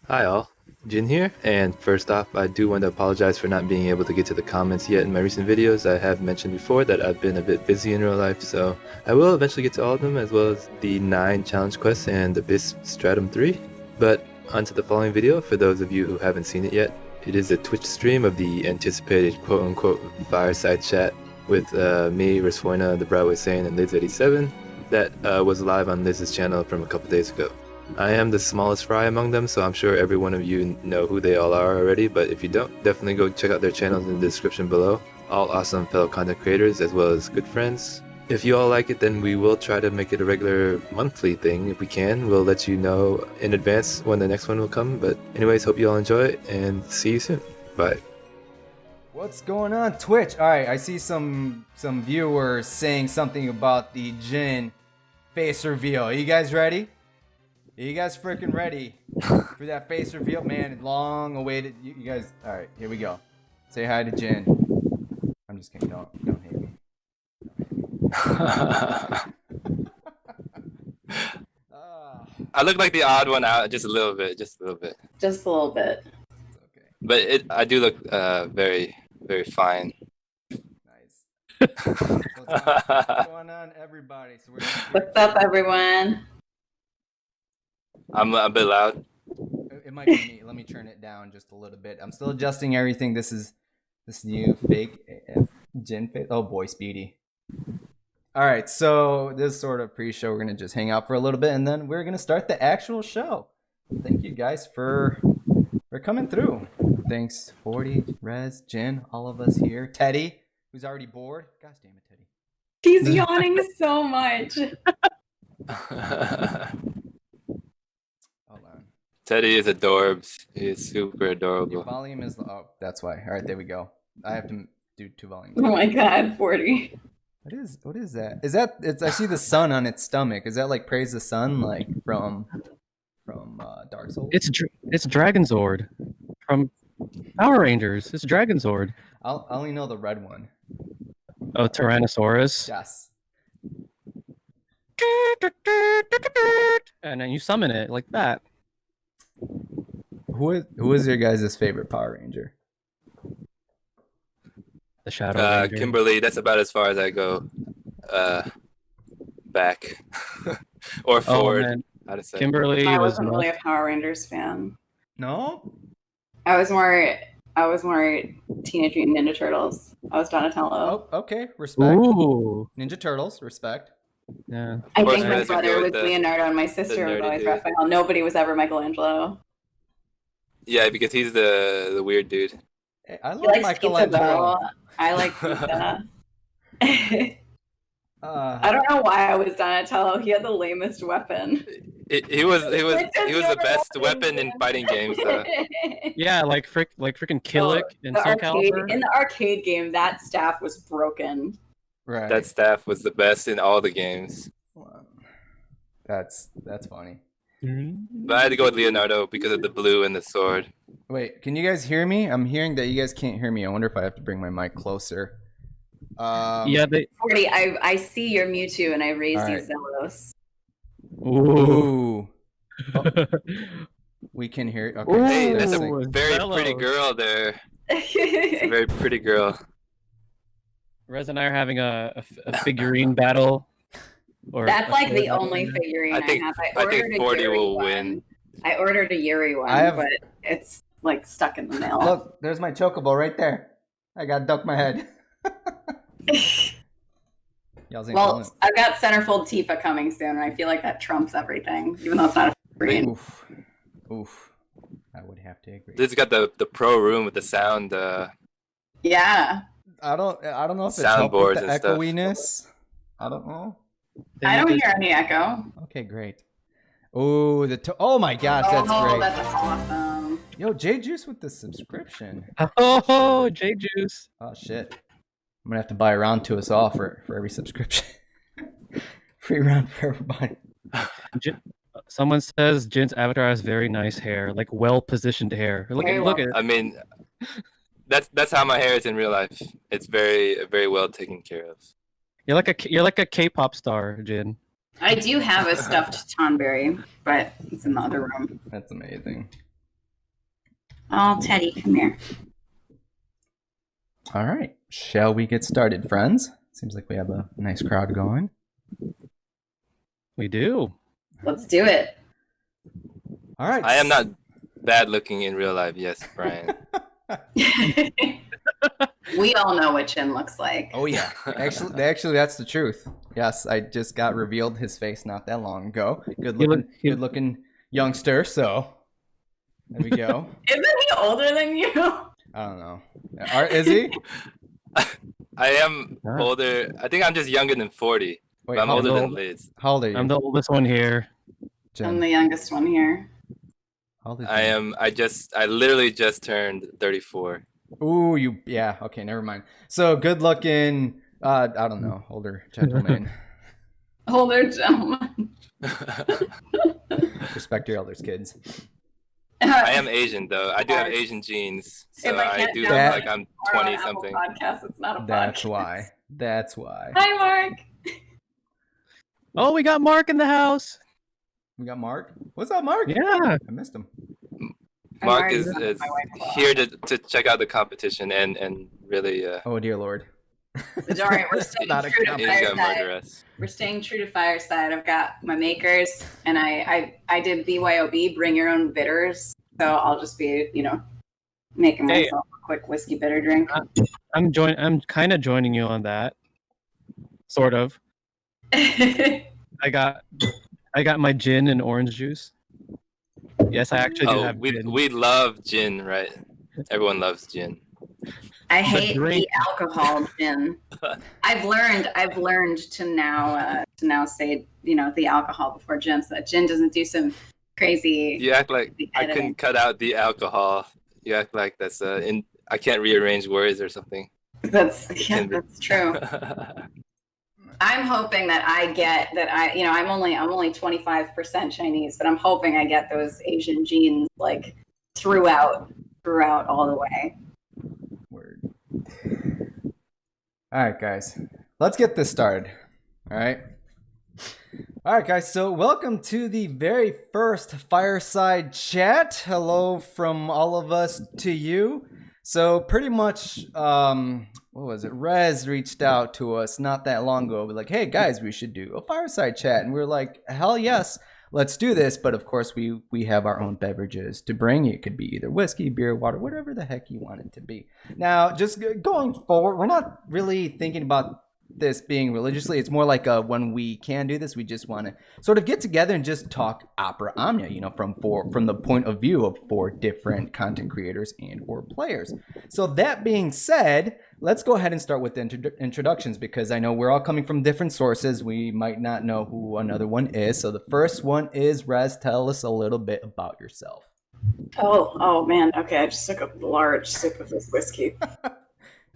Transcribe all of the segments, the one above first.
Hi all, Jin here, and first off I do want to apologize for not being able to get to the comments yet in my recent videos. I have mentioned before that I've been a bit busy in real life, so I will eventually get to all of them, as well as the 9 challenge quests and the Abyss Stratum 3. But onto the following video, for those of you who haven't seen it yet. It is a Twitch stream of the anticipated quote-unquote Fireside Chat with me, resphoina, the Broadway Saiyan, and Lidz87 that was live on Liz's channel from a couple days ago. I am the smallest fry among them, so I'm sure every one of you know who they all are already, but if you don't, definitely go check out their channels in the description below. All awesome fellow content creators as well as good friends. If you all like it, then we will try to make it a regular monthly thing if we can. We'll let you know in advance when the next one will come, but anyways, hope you all enjoy it and see you soon. Bye. What's going on Twitch? Alright, I see some viewers saying something about the Jin face reveal. Are you guys ready? Are you guys freaking ready for that face reveal? Man, long awaited. You guys, alright, here we go. Say hi to Jin. I'm just kidding, don't hate me. I look like the odd one out just a little bit. Just a little bit. Okay. But I do look very, very fine. Nice. What's going on, everybody? So What's up, everyone? I'm a bit loud. It might be me. Let me turn it down just a little bit. I'm still adjusting everything. This is this new fake Jin face. Oh boy, Speedy. All right, so this sort of pre-show, we're gonna just hang out for a little bit, and then we're gonna start the actual show. Thank you guys for coming through. Thanks, 40, Rez, Jin, all of us here. Teddy, who's already bored. Gosh damn it, Teddy. He's yawning so much. Hold on. Teddy is adorbs. He is super adorable. Your volume is oh, that's why. All right, there we go. I have to do 2 volumes. Oh my god, 40. What is that? Is that it's I see the sun on its stomach. Is that like Praise the Sun, like from Dark Souls? It's Dragonzord from Power Rangers. It's Dragonzord. I only know the red one. Oh, Tyrannosaurus. Yes. And then you summon it like that. Who is your guys' favorite Power Ranger? The Shadow Ranger. Kimberly, that's about as far as I go. Back. Or forward. Man. How to say. Kimberly I was wasn't really a Power Rangers fan. No? I was more Teenage Mutant Ninja Turtles. I was Donatello. Oh, okay. Respect. Ooh. Ninja Turtles, respect. Yeah. I course, think my Rez would brother go was with Leonardo and my sister was nerdy always dude. Raphael. Nobody was ever Michelangelo. Yeah, because he's the weird dude. Hey, I He love likes pizza Michelangelo. though. I like pizza. I don't know why I was Donatello. He had the lamest weapon. He was the best weapon in fighting games though. Yeah, like freaking Killick in the Soul arcade, Calibur. in the arcade game, that staff was broken. Right. That staff was the best in all the games. That's funny. But I had to go with Leonardo because of the blue and the sword. Wait, can you guys hear me? I'm hearing that you guys can't hear me. I wonder if I have to bring my mic closer. Yeah, they. 40, I see your Mewtwo and I raise All you right. Zealous. Ooh. Oh, we can hear it. Okay. Ooh. Hey, that's a Ooh, very fellows. pretty girl there. It's a very pretty girl. Rez and I are having a figurine battle. Or That's a like the sword battle only right now. figurine I I, think- have. I ordered think a 40 Yuri will one. win. I ordered a Yuri one, I have- but it's like stuck in the mail. Look, there's my chocobo right there. I got duck my head. Y'all's ain't feeling Well, I've got Centerfold Tifa coming soon, and I feel like that trumps everything, even though it's not a it. figurine. Oof. I would have to agree. This got the pro room with the sound. Yeah. I don't know if it's helped Soundboards with the and stuff. echoiness. I don't know. They I need don't this- hear any echo. Okay, great. Oh, oh my gosh, that's oh, great. that's awesome. Yo, J Juice with the subscription. Oh, J Juice. Oh shit. I'm gonna have to buy a round to us all for every subscription. Free round for everybody. Someone says Jin's avatar has very nice hair, like well-positioned hair. Look Very at I mean, that's how my hair is in real life. It's very well taken care of. You're like a K-pop star, Jin. I do have a stuffed Tonberry, but it's in the other room. That's amazing. Oh, Teddy, come here. All right. Shall we get started, friends? Seems like we have a nice crowd going. We do. Let's do it. All right. I am not bad looking in real life. Yes, Brian. We all know what Jin looks like. Oh yeah. Actually, that's the truth. Yes, I just got revealed his face not that long ago. Good looking youngster. So there we go. Isn't he older than you? I don't know. Is he? I am older. I think I'm just younger than 40. Wait, but I'm older than Liz. How old are you? I'm the oldest one here. Jen? I'm the youngest one here. How old is I Jen? am. I literally just turned 34. Ooh, yeah. Okay, never mind. So good looking. I don't know, older gentleman. Older gentleman. Respect your elders, kids. I am Asian though. I do have Asian genes, so If I I can't do download look like I'm Or on 20 Apple something. Podcasts, it's not a podcast. That's why. Hi, Mark. Oh, we got Mark in the house. We got Mark. What's up, Mark? Yeah. I missed him. Mark is here to check out the competition and really Oh dear Lord. All right, we're staying Not a true to competition. is gonna murder Fireside. us. We're staying true to Fireside. I've got my makers, and I did BYOB, bring your own bitters. So I'll just be, making Hey. myself a quick whiskey bitter drink. I'm kind of joining you on that. Sort of. I got my gin and orange juice. Yes, I actually do Oh, have gin. we love gin, right? Everyone loves gin. I hate drink. the alcohol gin. I've learned to now say the alcohol before gin, so that gin doesn't do some crazy. You act like I editing. couldn't cut out the alcohol. You act like that's I can't rearrange words or something. That's true. I'm hoping that I'm only 25% Chinese, but I'm hoping I get those Asian genes like throughout all the way. Word. All right, guys. Let's get this started. All right, guys. So welcome to the very first Fireside Chat. Hello from all of us to you. So pretty much, what was it? Rez reached out to us not that long ago. We're like, hey guys, we should do a Fireside Chat. And we're like, hell yes, let's do this. But of course, we have our own beverages to bring you. It could be either whiskey, beer, water, whatever the heck you want it to be. Now, just going forward, we're not really thinking about this being religiously. It's more like when we can do this, we just want to sort of get together and just talk opera omnia, from the point of view of 4 different content creators and or players. So that being said, let's go ahead and start with the introductions, because I know we're all coming from different sources. We might not know who another one is. So the first one is Rez. Tell us a little bit about yourself. Oh man. Okay, I just took a large sip of this whiskey.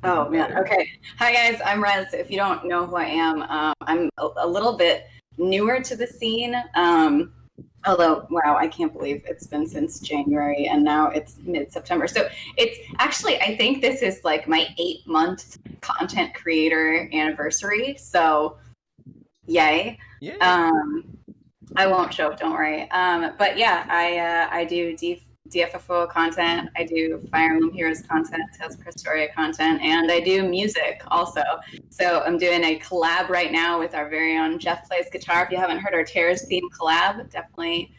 Oh man. Okay. Hi guys, I'm Rez. If you don't know who I am, I'm a little bit newer to the scene. Although, wow, I can't believe it's been since January and now it's mid-September. So it's actually, I think this is like my 8-month content creator anniversary. So yay. Yeah. I won't joke, don't worry. But yeah, I do DFFOO content, I do Fire Emblem Heroes content, Tales of Crestoria content, and I do music also. So I'm doing a collab right now with our very own Jeff Plays Guitar. If you haven't heard our Tears theme collab, definitely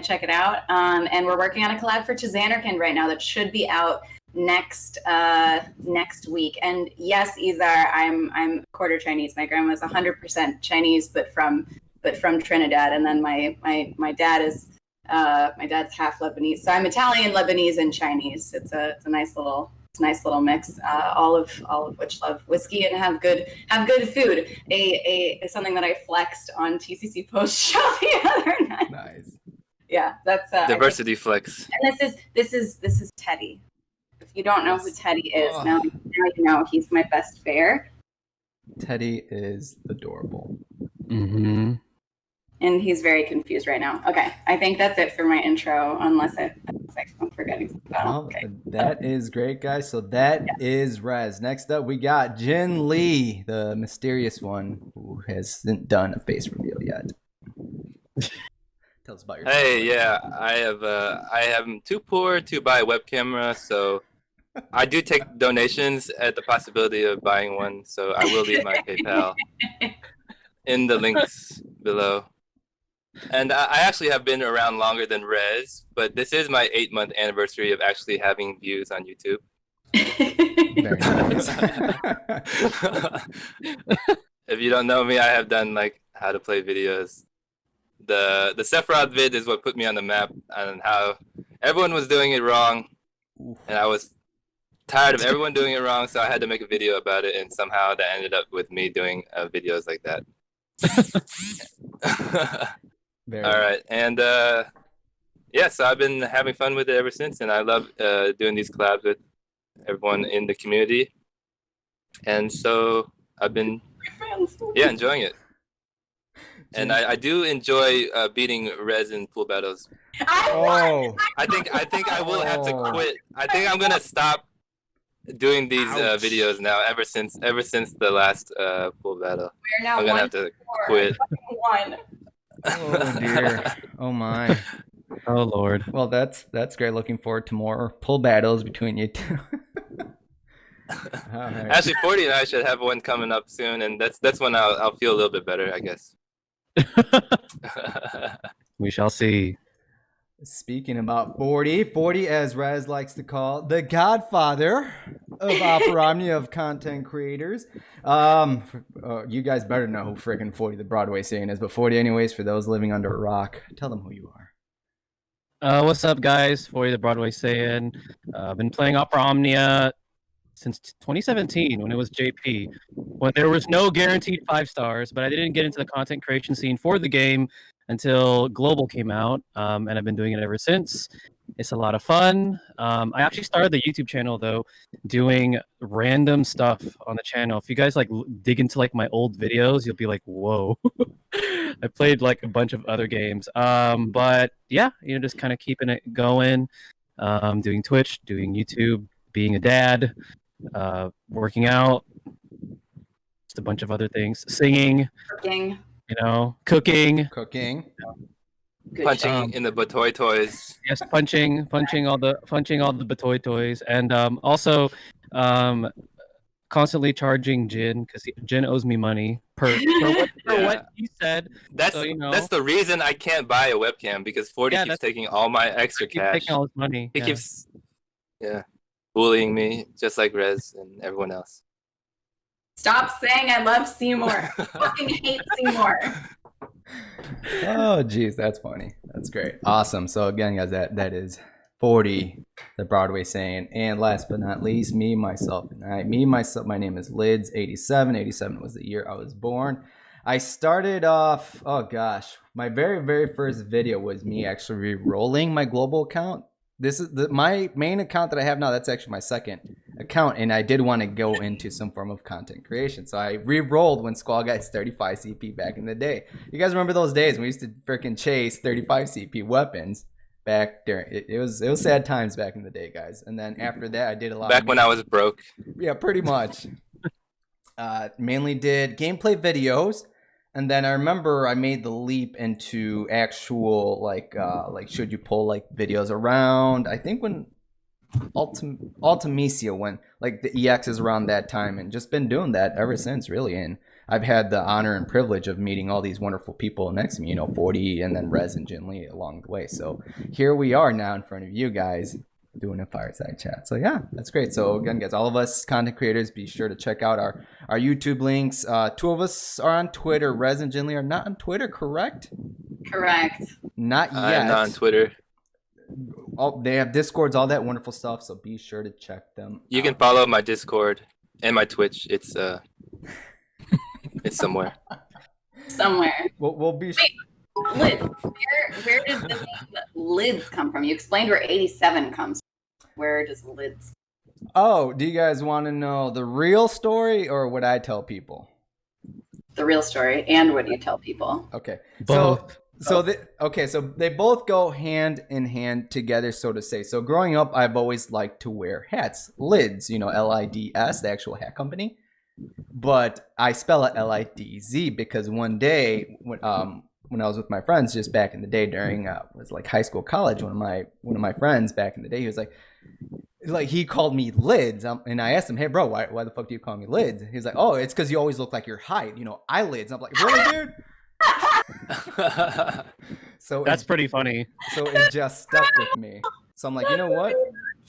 check it out. And we're working on a collab for Chazanarkand right now that should be out next week. And yes, Izar, I'm quarter Chinese. My grandma's 100% Chinese, but from Trinidad, and then my dad is. My dad's half Lebanese, so I'm Italian, Lebanese, and Chinese. It's a nice little mix. All of which love whiskey and have good food. Something that I flexed on TCC Post show the other night. Nice. Yeah, that's Diversity flex. And this is Teddy. If you don't know who Teddy is, now you know he's my best bear. Teddy is adorable. Mm-hmm. And he's very confused right now. Okay, I think that's it for my intro, unless I'm forgetting something. Well, Okay. that is great, guys. So that is Rez. Next up, we got Jin Lee, the mysterious one who hasn't done a face reveal yet. Tell us about yourself. Hey, yeah, I am too poor to buy a web camera, so I do take donations at the possibility of buying one. So I will leave my PayPal in the links below. And I actually have been around longer than Rez, but this is my 8-month anniversary of actually having views on YouTube. Very nice. If you don't know me, I have done like how to play videos. The Sephiroth vid is what put me on the map and how everyone was doing it wrong, and I was tired of everyone doing it wrong, so I had to make a video about it, and somehow that ended up with me doing videos like that. All right, and yeah, so I've been having fun with it ever since, and I love doing these collabs with everyone in the community, and so I've been enjoying it. And I do enjoy beating Rez in pool battles. Oh, I think I will have to quit. I think I'm gonna stop doing these videos now. Ever since the last pool battle, We're now I'm gonna have to quit. One. oh dear. Oh my. Oh Lord. Well, that's great. Looking forward to more pool battles between you two. Right. Actually, 40 and I should have one coming up soon, and that's when I'll feel a little bit better, I guess. We shall see. Speaking about 40 as Raz likes to call the godfather of Opera Omnia of content creators. You guys better know who friggin' 40 the Broadway Saiyan is, but 40 anyways, for those living under a rock, tell them who you are. What's up, guys? 40 the Broadway Saiyan. I've been playing Opera Omnia since 2017 when it was JP, when there was no guaranteed 5 stars, but I didn't get into the content creation scene for the game until Global came out, and I've been doing it ever since. It's a lot of fun. I actually started the YouTube channel though, doing random stuff on the channel. If you guys like dig into like my old videos, you'll be like, whoa. I played like a bunch of other games. But yeah, just kind of keeping it going, doing Twitch, doing YouTube, being a dad, working out, just a bunch of other things, singing, Cooking. cooking, Good punching in the Batoy toys. yes, punching all the Batoy toys, and also constantly charging Jin because Jin owes me money for what he said. That's that's the reason I can't buy a webcam, because 40 keeps taking all my extra cash. Taking all his money. He keeps bullying me just like Rez and everyone else. Stop saying I love Seymour. I fucking hate Seymour. Oh, geez, that's funny. That's great. Awesome. So again, guys, that is 40, the Broadway Saiyan. And last but not least, me, myself, my name is Lidz87. 87 was the year I was born. I started off, oh gosh, my very, very first video was me actually re-rolling my global account. This is my main account that I have now. That's actually my second account, and I did want to go into some form of content creation. So I re-rolled when Squall Guys 35 CP back in the day. You guys remember those days when we used to freaking chase 35 CP weapons back during it was sad times back in the day, guys. And then after that, I did a lot back when I was broke. Yeah, pretty much. Mainly did gameplay videos. And then I remember I made the leap into actual like should you pull like videos around. I think when Ultimecia, when like the EX is around that time, and just been doing that ever since, really. And I've had the honor and privilege of meeting all these wonderful people next to me, 40 and then Rez and Jin Lee along the way. So here we are now in front of you guys doing a fireside chat. So yeah, that's great. So again, guys, all of us content creators, be sure to check out our YouTube links. 2 of us are on Twitter. Rez and Jin Lee are not on Twitter, correct? Correct. Not yet. I'm not on Twitter. They have Discords, all that wonderful stuff. So be sure to check them. You can follow my Discord and my Twitch. It's it's somewhere. Somewhere. We'll be. Lids. Where does the name Lids come from? You explained where 87 comes from. Where does Lids? Oh, do you guys want to know the real story or what I tell people? The real story, and what do you tell people? Okay, Both. So they both go hand in hand together, so to say. So growing up, I've always liked to wear hats. Lids, Lids, the actual hat company. But I spell it Lidz because one day, when I was with my friends just back in the day during was like high school, college. One of my friends back in the day, he was like he called me Lids, and I asked him, "Hey, bro, why the fuck do you call me Lids?" He's like, "Oh, it's because you always look like your height, eyelids." I'm like, "Really, dude?" So That's pretty funny. So it just stuck with me. So I'm like, you know what?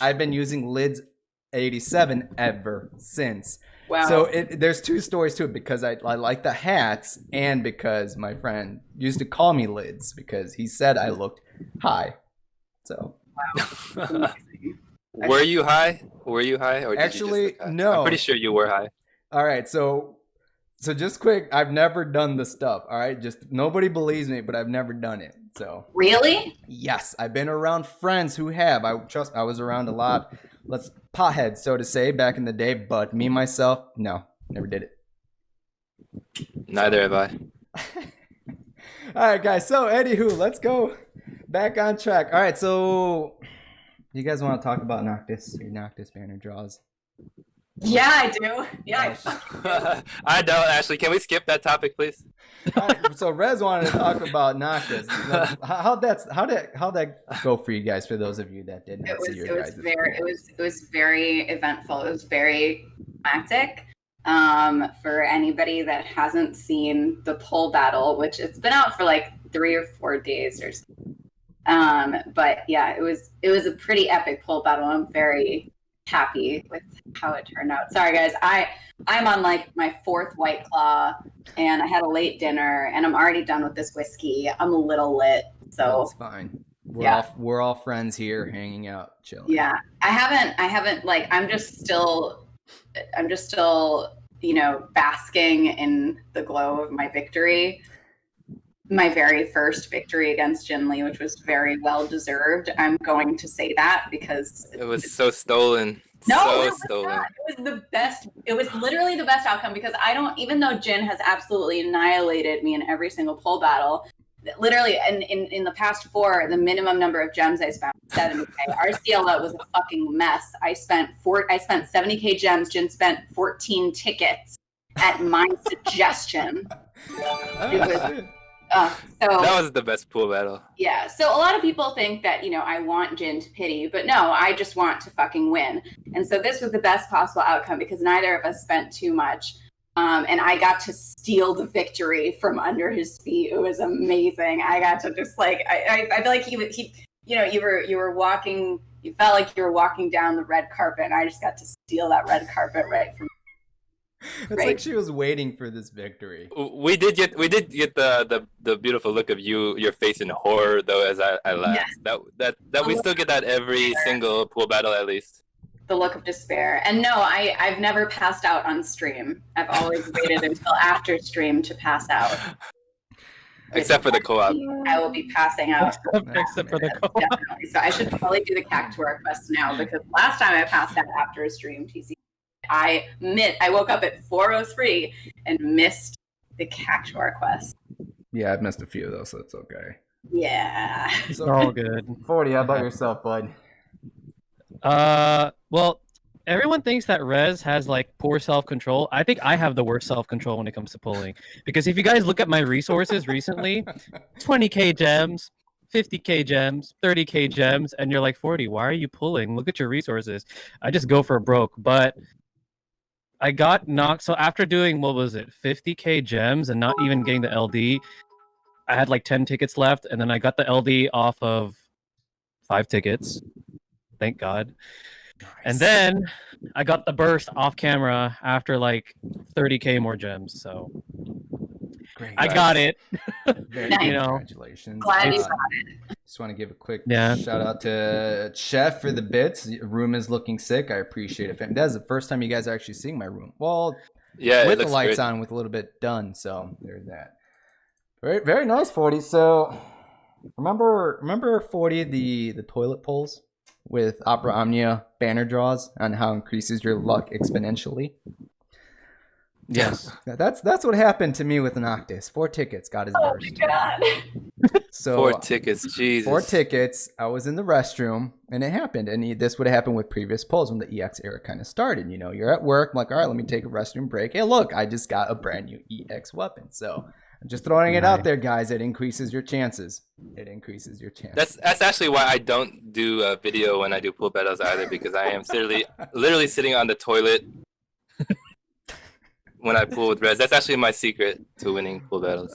I've been using Lidz87 ever since. Wow. So there's two stories to it, because I like the hats, and because my friend used to call me Lids because he said I looked high. So Wow. Were you high? Or did actually, you just look high? no. I'm pretty sure you were high. All right, so just quick, I've never done the stuff. All right, just nobody believes me, but I've never done it. So Really? yes, I've been around friends who have. I was around a lot, potheads, so to say, back in the day. But me myself, no, never did it. Neither have I. All right, guys. So anywho, let's go back on track. All right, so you guys want to talk about your Noctis banner draws? Yeah, I do. Yeah. I don't actually. Can we skip that topic, please? All right, so Rez wanted to talk about Noctis. How'd that go for you guys? For those of you that did not see your guys' it was very eventful. It was very climactic. For anybody that hasn't seen the pole battle, which it's been out for like 3 or 4 days or so. But yeah, it was a pretty epic pole battle. I'm very happy with how it turned out. Sorry guys, I'm on like my 4th White Claw, and I had a late dinner, and I'm already done with this whiskey. I'm a little lit, so that's fine. We're all friends here, hanging out, chilling. Yeah, I haven't like I'm just still basking in the glow of my victory. My very first victory against Jin Lee, which was very well deserved. I'm going to say that because it was so stolen. No, it was stolen. Not. It was the best. It was literally the best outcome, because even though Jin has absolutely annihilated me in every single pole battle, literally in the past 4, the minimum number of gems I spent was 70k. Our CLO was a fucking mess. I spent 70k gems. Jin spent 14 tickets at my suggestion. It was. So that was the best pool battle. Yeah. So a lot of people think that, I want Jin to pity, but no, I just want to fucking win. And so this was the best possible outcome, because neither of us spent too much. And I got to steal the victory from under his feet. It was amazing. I got to just I feel like he you were walking, you felt like you were walking down the red carpet, and I just got to steal that red carpet right from. It's like she was waiting for this victory. We did get the beautiful look of your face in horror, though, as I laughed. Yes. That we still get that every single pool battle, at least. The look of despair. And no, I've never passed out on stream. I've always waited until after stream to pass out. Except for the co-op. I will be passing out. Except for the co-op. Definitely. So I should probably do the Cactuar quest now, because last time I passed out after a stream, TC. I woke up at 4:03 and missed the Cactuar quest. Yeah, I've missed a few of those, so it's okay. Yeah. So, They're all good. 40, how about yourself, bud? Well, everyone thinks that Rez has like poor self-control. I think I have the worst self-control when it comes to pulling. Because if you guys look at my resources recently, 20k gems, 50k gems, 30k gems, and you're like, 40, why are you pulling? Look at your resources. I just go for broke. But I got knocked. So after doing, 50k gems and not even getting the LD, I had like 10 tickets left, and then I got the LD off of 5 tickets. Thank God. Nice. And then I got the burst off camera after like 30k more gems. So great. I got it. Congratulations. Glad you got it. Just want to give a quick shout out to Chef for the bits. Your room is looking sick. I appreciate it. That's the first time you guys are actually seeing my room. Well, yeah, with the lights on, with a little bit done. So there's that. Very, very nice, 40. So remember 40, the toilet poles with Opera Omnia banner draws on how it increases your luck exponentially? Yes. That's what happened to me with Noctis. 4 tickets got his burst. Oh my God. So 4 tickets, Jesus. 4 tickets. I was in the restroom and it happened. And this would have happened with previous polls when the EX era kind of started. You're at work. I'm like, all right, let me take a restroom break. Hey, look, I just got a brand new EX weapon. So Just throwing it out Nice. there, guys. It increases your chances. It increases your chances. That's actually why I don't do a video when I do pool battles either, because I am literally sitting on the toilet when I pool with Reds. That's actually my secret to winning pool battles.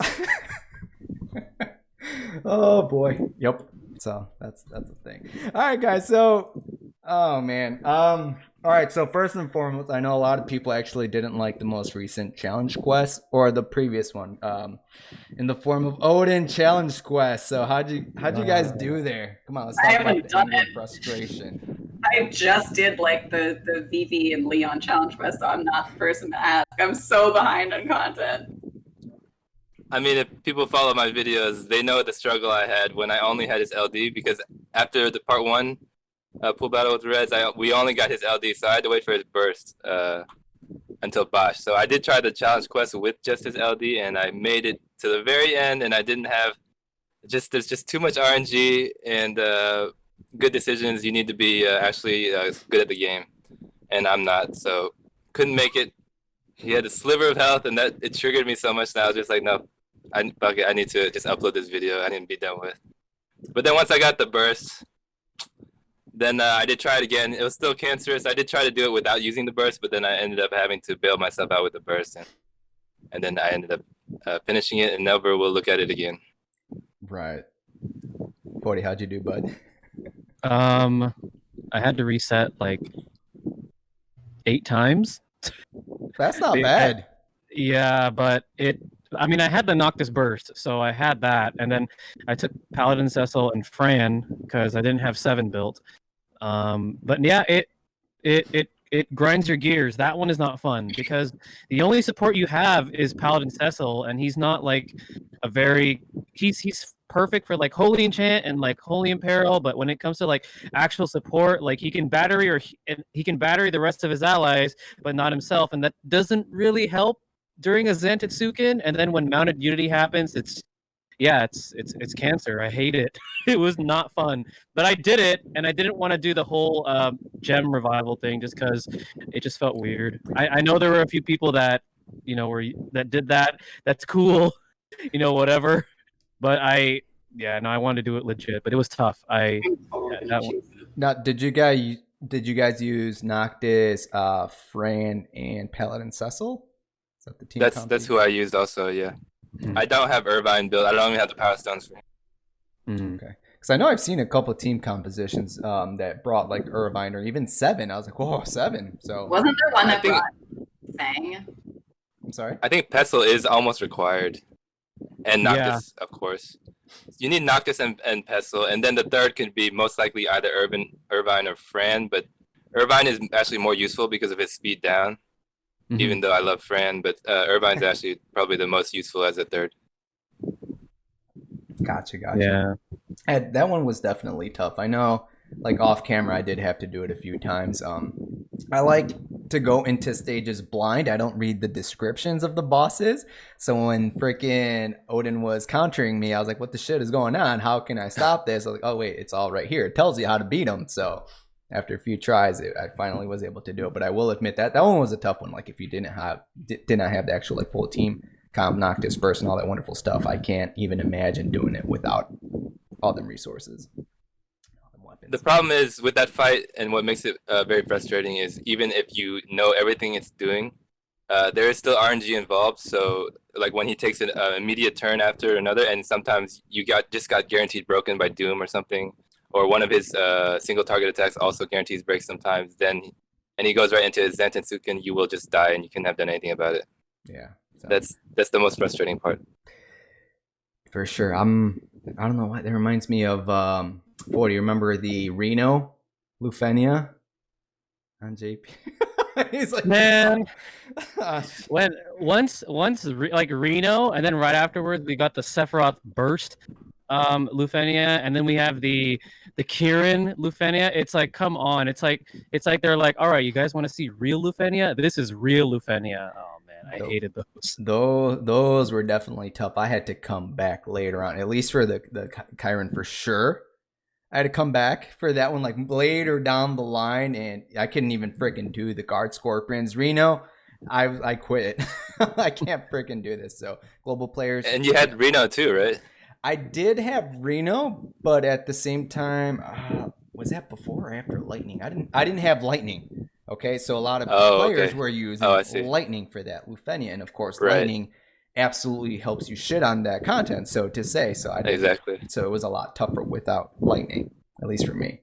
Oh boy. Yep. So that's the thing. All right, guys. So, oh man. All right. So first and foremost, I know a lot of people actually didn't like the most recent challenge quest or the previous one, in the form of Odin challenge quest. So how'd you guys do there? Come on, let's talk about the anger and frustration. I just did like the Vivi and Leon challenge quest, so I'm not the person to ask. I'm so behind on content. I mean, if people follow my videos, they know the struggle I had when I only had his LD, because after the part 1 pool battle with Reds, we only got his LD, so I had to wait for his burst until Bosch. So I did try the challenge quest with just his LD, and I made it to the very end, and I didn't have there's just too much RNG and good decisions. You need to be actually good at the game, and I'm not, so couldn't make it. He had a sliver of health, and that it triggered me so much that I was just like, no, I need to just upload this video. I need to be done with. But then once I got the burst, then I did try it again. It was still cancerous. I did try to do it without using the burst, but then I ended up having to bail myself out with the burst, and then I ended up finishing it, and never will look at it again. Right. Cody, how'd you do, bud? I had to reset like 8 times. That's not bad. Yeah, but I mean, I had the Noctis burst, so I had that, and then I took Paladin, Cecil, and Fran because I didn't have 7 built. But yeah, it grinds your gears. That one is not fun because the only support you have is Paladin Cecil, and he's not like he's perfect for like Holy Enchant and like Holy Imperil, but when it comes to like actual support, like he can battery the rest of his allies, but not himself, and that doesn't really help during a Zantetsuken. And then when Mounted Unity happens, it's cancer. I hate it. It was not fun, but I did it, and I didn't want to do the whole gem revival thing just because it just felt weird. I know there were a few people that that did that. That's cool, whatever. But I wanted to do it legit, but it was tough. Now, did you guys use Noctis, Fran, and Paladin Cecil? Is that the team? That's who I used also. Yeah, I don't have Irvine built. I don't even have the Power Stones for him. Okay, because I know I've seen a couple team compositions that brought like Irvine or even 7. I was like, whoa, 7. So wasn't there one that brought Fang? I'm sorry. I think Pestle is almost required, and Noctis, of course. You need Noctis and Pestle, and then the third could be most likely either Irvine or Fran. But Irvine is actually more useful because of his speed down. Mm-hmm. Even though I love Fran, but Irvine's actually probably the most useful as a third. Gotcha. Yeah. That one was definitely tough. I know, like off camera, I did have to do it a few times. I like to go into stages blind. I don't read the descriptions of the bosses. So when freaking Odin was countering me, I was like, what the shit is going on? How can I stop this? I was like, oh wait, it's all right here. It tells you how to beat him. So after a few tries, I finally was able to do it. But I will admit that one was a tough one. Like if you did not have the actual like full team comp, Noctis burst, and all that wonderful stuff, I can't even imagine doing it without all them resources. The problem is with that fight, and what makes it very frustrating is even if you know everything it's doing, there is still RNG involved. So like when he takes an immediate turn after another, and sometimes you got guaranteed broken by Doom or something, or one of his single target attacks also guarantees breaks sometimes, and he goes right into his Zantetsuken, you will just die and you can't have done anything about it. Yeah. So. That's the most frustrating part. For sure. I don't know what that reminds me of. Do you remember the Reno Lufenia on JP? He's like, man, once like Reno, and then right afterwards we got the Sephiroth burst Lufenia, and then we have the Kirin Lufenia. It's like, come on, it's like they're like, all right, you guys want to see real Lufenia? This is real Lufenia. Oh man, I hated those. Those were definitely tough. I had to come back later on, at least for the Kirin for sure. I had to come back for that one like later down the line, and I couldn't even freaking do the guard scorpions. Reno, I quit. I can't freaking do this. So global players. And you had Reno too, right? I did have Reno, but at the same time, was that before or after Lightning? I didn't have Lightning. Okay, so a lot of players were using Lightning for that, Lufenia, and of course, Lightning absolutely helps you shit on that content. So to say, so I didn't, exactly. So it was a lot tougher without Lightning, at least for me.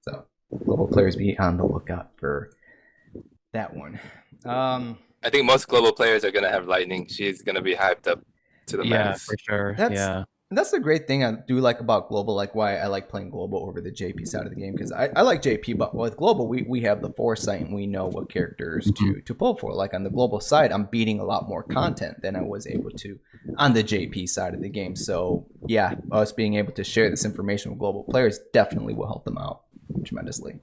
So global players, be on the lookout for that one. I think most global players are gonna have Lightning. She's gonna be hyped up to the max. For sure. That's the great thing I do like about global, like why I like playing global over the JP side of the game, because I like JP, but with global we have the foresight and we know what characters to pull for. Like on the global side, I'm beating a lot more content than I was able to on the JP side of the game. So yeah, us being able to share this information with global players definitely will help them out tremendously.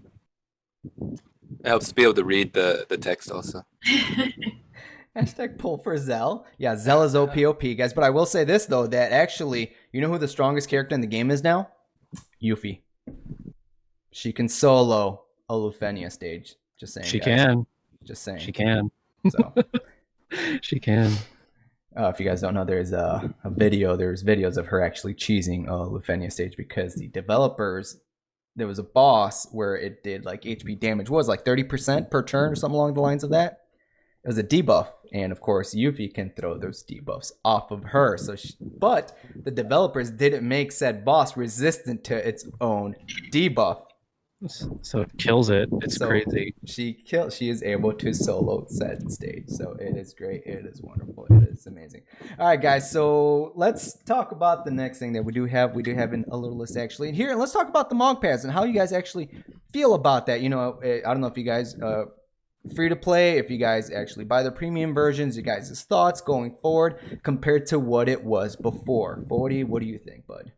It helps be able to read the text also. Hashtag pull for Zell. Yeah, Zell is OP, guys. But I will say this, though, that actually, you know who the strongest character in the game is now? Yuffie. She can solo a Lufenia stage. Just saying. She guys. can. Just saying. She can. So. She can. If you guys don't know, there's a video. There's videos of her actually cheesing a Lufenia stage because the developers, there was a boss where it did like HP damage. What was it, like 30% per turn or something along the lines of that? It was a debuff, and of course, Yuffie can throw those debuffs off of her. But the developers didn't make said boss resistant to its own debuff. So it kills it. It's crazy. She is able to solo said stage. So it is great. It is wonderful. It is amazing. All right, guys. So let's talk about the next thing that we do have. We do have a little list actually. And here, let's talk about the Mog Pads and how you guys actually feel about that. You know, I don't know if you guys free to play, if you guys actually buy the premium versions, you guys' thoughts going forward compared to what it was before. Bodhi, what do you think, bud?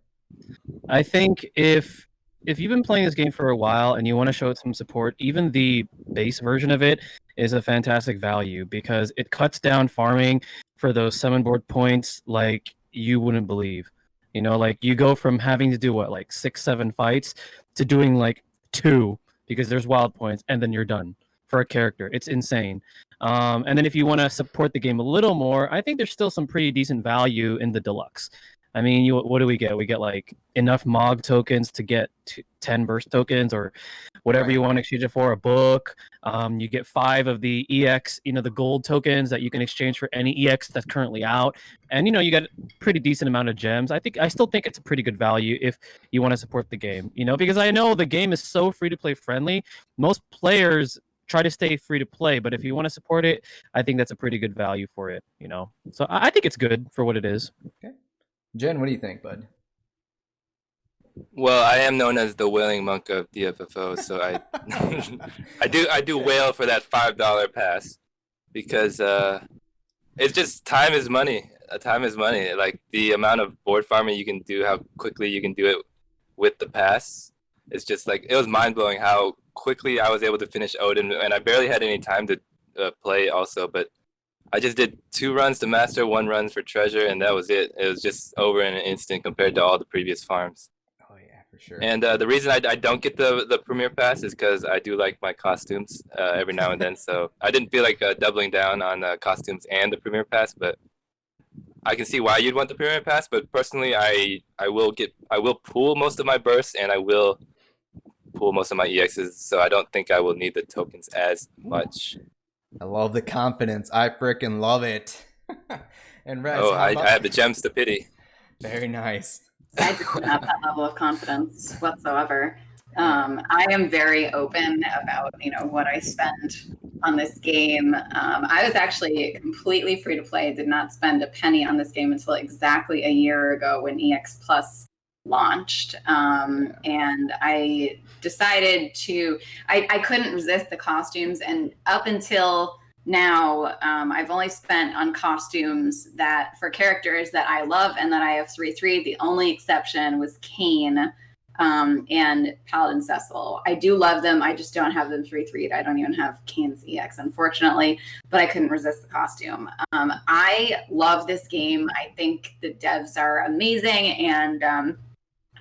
I think if you've been playing this game for a while and you want to show it some support, even the base version of it is a fantastic value because it cuts down farming for those summon board points like you wouldn't believe. You know, like you go from having to do like 6-7 fights to doing like 2 because there's wild points and then you're done. For a character. It's insane. And then if you want to support the game a little more, I think there's still some pretty decent value in the deluxe. I mean, what do we get? We get like enough Mog tokens to get 10 burst tokens or whatever you want to exchange it for, a book. You get 5 of the EX, the gold tokens that you can exchange for any EX that's currently out. And, you get a pretty decent amount of gems. I still think it's a pretty good value if you want to support the game, because I know the game is so free to play friendly. Most players try to stay free to play, but if you want to support it, I think that's a pretty good value for it, So I think it's good for what it is. Okay. Jen, what do you think, bud? Well, I am known as the wailing monk of DFFO, so I I do wail for that $5 pass because it's just time is money. Time is money. Like the amount of board farming you can do, how quickly you can do it with the pass. It's just like it was mind blowing how quickly I was able to finish Odin, and I barely had any time to play also, but I just did 2 runs to master, 1 run for treasure, and that was it. It was just over in an instant compared to all the previous farms. Oh yeah, for sure. And the reason I don't get the premier pass is because I do like my costumes every now and then, so I didn't feel like doubling down on costumes and the premier pass, but I can see why you'd want the premier pass. But personally, I will pool most of my bursts, and I will pool most of my EXs, so I don't think I will need the tokens as much. I love the confidence. I freaking love it. And Rex, I have the gems to pity. Very nice. I don't have that level of confidence whatsoever. I am very open about what I spend on this game. I was actually completely free to play. Did not spend a penny on this game until exactly a year ago when EX Plus launched, and I decided to. I couldn't resist the costumes, and up until now, I've only spent on costumes that for characters that I love and that I have 3-3. The only exception was Kane and Paladin Cecil. I do love them. I just don't have them 3-3'd. I don't even have Kane's EX, unfortunately, but I couldn't resist the costume. I love this game. I think the devs are amazing, and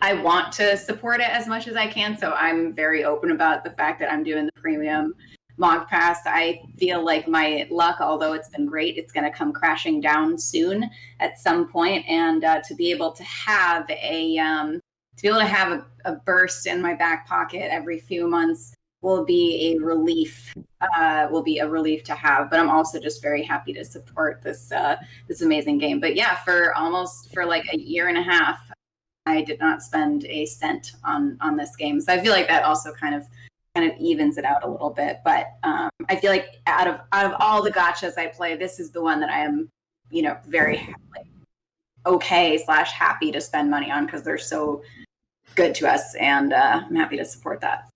I want to support it as much as I can. So I'm very open about the fact that I'm doing the premium Mog Pass, I feel like my luck, although it's been great, it's going to come crashing down soon at some point. And to be able to have a burst in my back pocket every few months will be a relief. To have. But I'm also just very happy to support this amazing game. But yeah, for like a year and a half, I did not spend a cent on this game. So I feel like that also kind of evens it out a little bit. But I feel like out of all the gachas I play, this is the one that I am, very happy to spend money on because they're so good to us, and I'm happy to support that.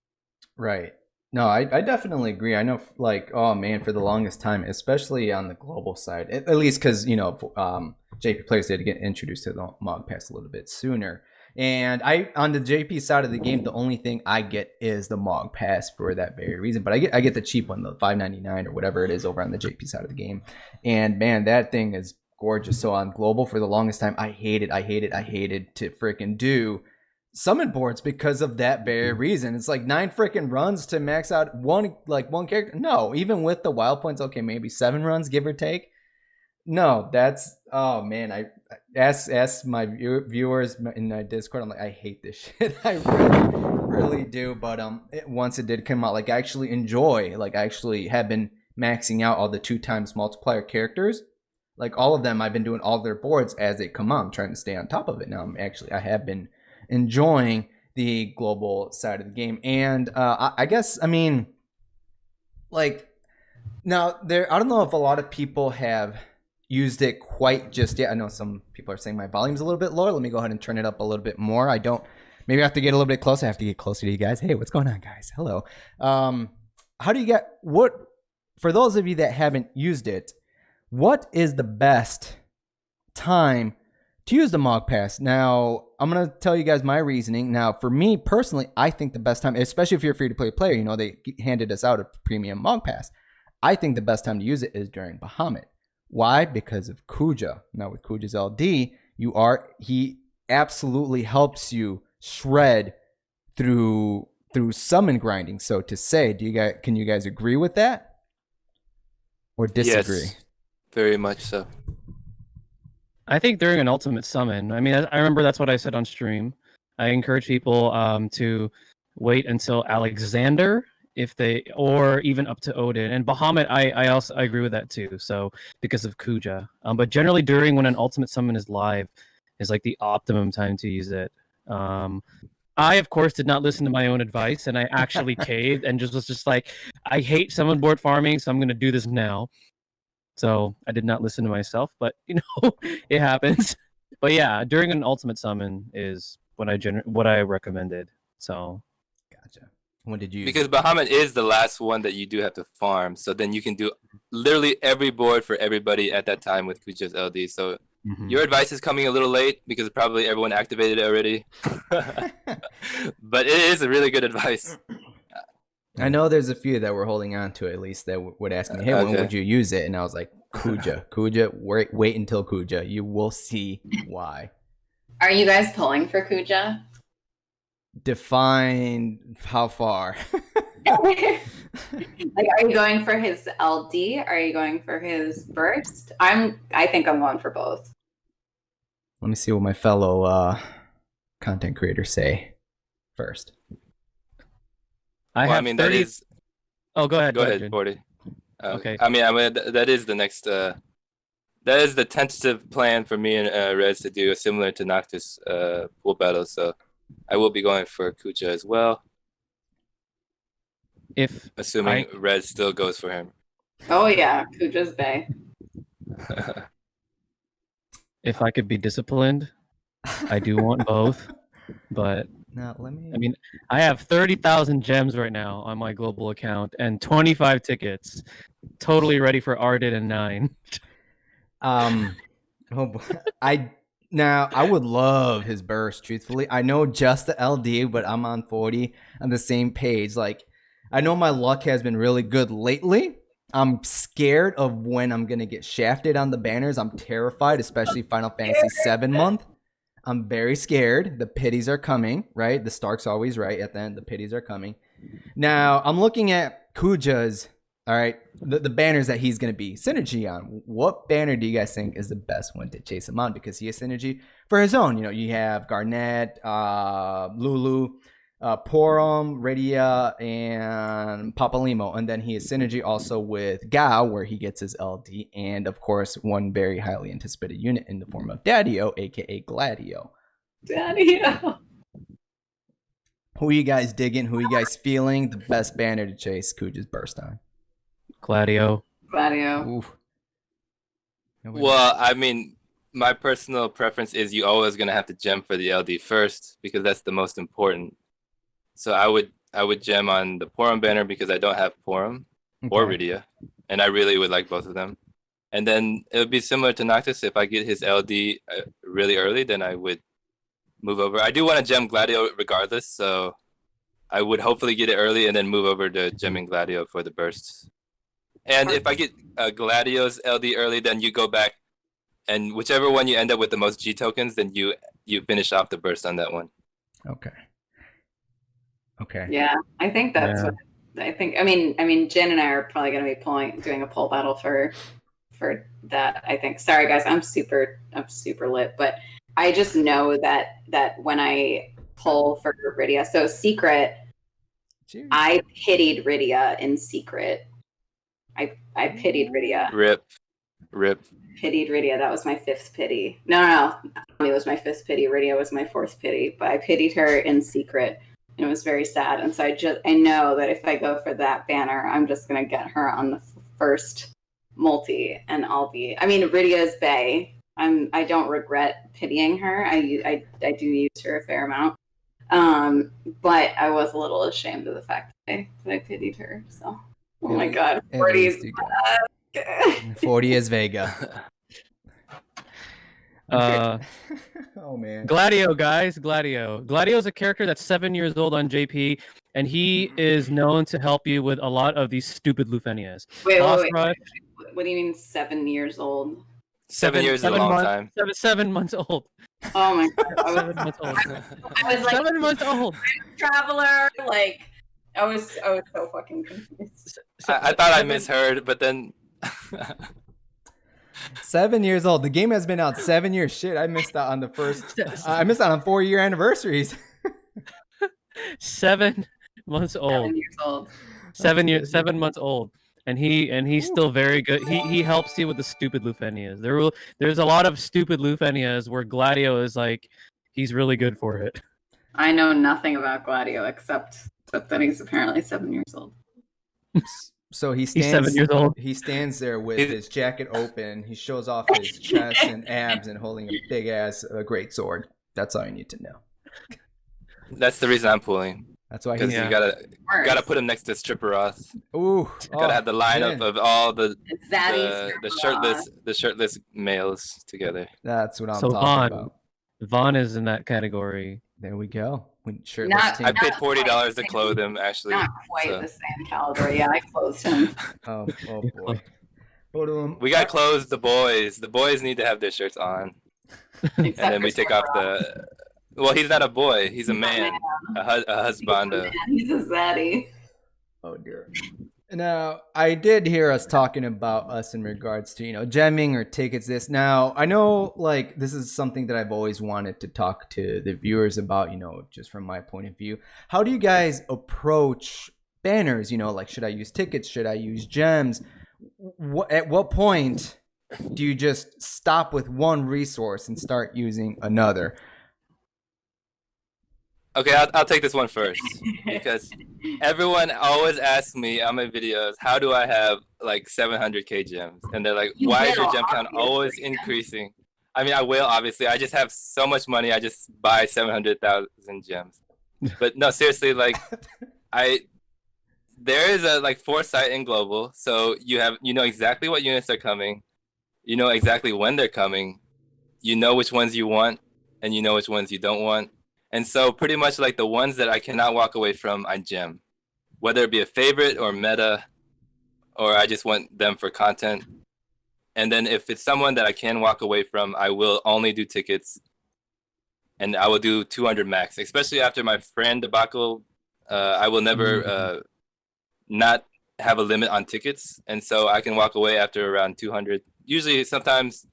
Right. No, I definitely agree. I know, like, oh man, for the longest time, especially on the global side, at least because JP players did get introduced to the Mog Pass a little bit sooner. And on the JP side of the game, the only thing I get is the Mog Pass for that very reason. But I get the cheap one, the $5.99 or whatever it is over on the JP side of the game. And man, that thing is gorgeous. So on global, for the longest time, I hated to freaking do summon boards because of that very reason. It's like 9 freaking runs to max out one character. No, even with the wild points, okay, maybe 7 runs, give or take. No, that's, oh man, I ask my viewers in my Discord. I'm like, I hate this shit. I really do. But once it did come out, like, I actually enjoy, like, I actually have been maxing out all the 2x multiplier characters. Like, all of them, I've been doing all their boards as they come out. I'm trying to stay on top of it now. I have been enjoying the global side of the game. And I guess, I mean, like, now I don't know if a lot of people have used it quite just yet. I know some people are saying my volume's a little bit lower. Let me go ahead and turn it up a little bit more. Maybe I have to get a little bit closer. I have to get closer to you guys. Hey, what's going on, guys? Hello. How do you for those of you that haven't used it, what is the best time to use the Mog Pass? Now, I'm going to tell you guys my reasoning. Now, for me personally, I think the best time, especially if you're a free-to-play player, they handed us out a premium Mog Pass. I think the best time to use it is during Bahamut. Why? Because of Kuja. Now, with Kuja's LD, he absolutely helps you shred through summon grinding, so to say. Can you guys agree with that? Or disagree? Yes, very much so. I think during an ultimate summon, I mean, I remember that's what I said on stream. I encourage people to wait until Alexander, or even up to Odin. And Bahamut, I also agree with that too. So because of Kuja, but generally during when an ultimate summon is live is like the optimum time to use it. I of course did not listen to my own advice, and I actually caved and was just like, I hate summon board farming, so I'm going to do this now. So I did not listen to myself, but it happens. But yeah, during an ultimate summon is what I recommended. So, gotcha. When did you? Because Bahamut is the last one that you do have to farm, so then you can do literally every board for everybody at that time with Kuja's LD. So your advice is coming a little late because probably everyone activated it already. But it is a really good advice. I know there's a few that were holding on to it, at least, that would ask me, hey, when would you use it? And I was like, Kuja, wait until Kuja. You will see why. Are you guys pulling for Kuja? Define how far. Like, are you going for his LD? Are you going for his burst? I think I'm going for both. Let me see what my fellow content creators say first. That is. Oh, go ahead. Go ahead, 40. Okay. I mean, that is the next. That is the tentative plan for me and Reds to do a similar to Noctis pool battle. So I will be going for Kuja as well. Assuming Reds still goes for him. Oh yeah, Kuja's Bay. If I could be disciplined, I do want both, but. Now, let me... I mean, I have 30,000 gems right now on my global account and 25 tickets, totally ready for Ardid and 9. Oh boy. I would love his burst, truthfully. I know just the LD, but I'm on 40 on the same page. Like, I know my luck has been really good lately. I'm scared of when I'm going to get shafted on the banners. I'm terrified, especially Final Fantasy 7 month. I'm very scared. The pities are coming, right? The Stark's always right at the end. The pities are coming. Now, I'm looking at Kuja's All right, the banners that he's going to be synergy on. What banner do you guys think is the best one to chase him on? Because he has synergy for his own. You know, you have Garnet, Lulu, Porum, Radia, and Papalimo. And then he has synergy also with Gao, where he gets his LD. And, of course, one very highly anticipated unit in the form of Daddio, a.k.a. Gladio. Daddio. Who are you guys digging? Who are you guys feeling the best banner to chase Kuja's burst on? Gladio. Gladio. Ooh. Well, I mean, my personal preference is you always going to have to gem for the LD first because that's the most important. So I would gem on the Porum banner because I don't have Porum or Rydia, and I really would like both of them. And then it would be similar to Noctis. If I get his LD really early, then I would move over. I do want to gem Gladio regardless, so I would hopefully get it early and then move over to gemming Gladio for the bursts. And if I get Gladio's LD early, then you go back, and whichever one you end up with the most G tokens, then you finish off the burst on that one. Okay. Yeah, I think that's what I think. I mean, Jin and I are probably going to be doing a poll battle for that. I think. Sorry guys, I'm super lit, but I just know that when I pull for Rydia, so secret, Cheers. I pitied Rydia in secret. I pitied Rydia. Rip. Pitied Rydia. That was my 5th pity. No. It was my 5th pity. Rydia was my 4th pity. But I pitied her in secret. And it was very sad. And so I know that if I go for that banner, I'm just going to get her on the first multi. And I'll be... I mean, Rydia's bae. I don't regret pitying her. I do use her a fair amount. But I was a little ashamed of the fact that I pitied her. So... Oh my god, 40 is 40 is Vega. Oh man. Gladio, guys, Gladio. Gladio is a character that's 7 years old on JP, and he is known to help you with a lot of these stupid Lufenias. Wait. What do you mean 7 years old? 7 years is a long time. 7 months old. Oh my god. 7 months old. I was like 7 months old. Traveler, like I was so fucking confused. I thought I misheard, but then 7 years old. The game has been out 7 years. Shit, I missed out on the first. I missed out on 4-year anniversaries. 7 months old. 7 years old. 7 months old, and he's still very good. He helps you with the stupid Lufenias. There's a lot of stupid Lufenias where Gladio is like he's really good for it. I know nothing about Gladio except that he's apparently 7 years old. So he's 7 years old. He stands there with his jacket open. He shows off his chest and abs and holding a big ass great sword. That's all you need to know. That's the reason I'm pulling. That's why because you gotta put him next to Stripper Ross. Ooh, gotta have the lineup of all the the shirtless males together. That's what I'm talking about. Vaughn is in that category. There we go. I paid $40 to clothe him. Actually, not quite the same caliber. Yeah, I clothed him. Oh boy. We got clothes. The boys. The boys need to have their shirts on, and then we take off the. Well, he's not a boy. He's a man. A husband. He's a zaddy. Oh dear. Now, I did hear us talking about us in regards to, gemming or tickets this. Now, I know, like, this is something that I've always wanted to talk to the viewers about, just from my point of view. How do you guys approach banners? Like, should I use tickets? Should I use gems? At what point do you just stop with one resource and start using another? Okay, I'll take this one first because everyone always asks me on my videos, how do I have like 700k gems? And they're like, why is your gem count always increasing? I mean, I will, obviously. I just have so much money. I just buy 700,000 gems. But no, seriously, like, there is a foresight in global. So you know exactly what units are coming. You know exactly when they're coming. You know which ones you want, and you know which ones you don't want. And so pretty much like the ones that I cannot walk away from, I gem. Whether it be a favorite or meta, or I just want them for content. And then if it's someone that I can walk away from, I will only do tickets. And I will do 200 max, especially after my friend debacle. I will never not have a limit on tickets, and so I can walk away after around 200. Usually, sometimes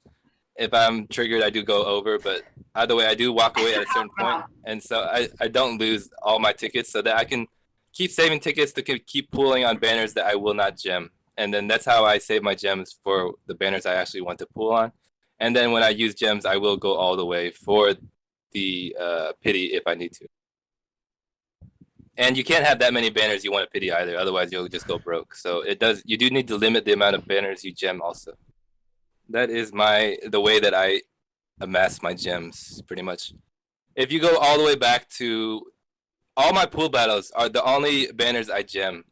if I'm triggered, I do go over, but either way, I do walk away at a certain point, and so I don't lose all my tickets, so that I can keep saving tickets to keep pulling on banners that I will not gem. And then that's how I save my gems for the banners I actually want to pull on. And then when I use gems, I will go all the way for the pity if I need to. And you can't have that many banners you want to pity either, otherwise you'll just go broke. So you do need to limit the amount of banners you gem also. That is the way that I amass my gems, pretty much. If you go all the way back to all my pool battles are the only banners I gem.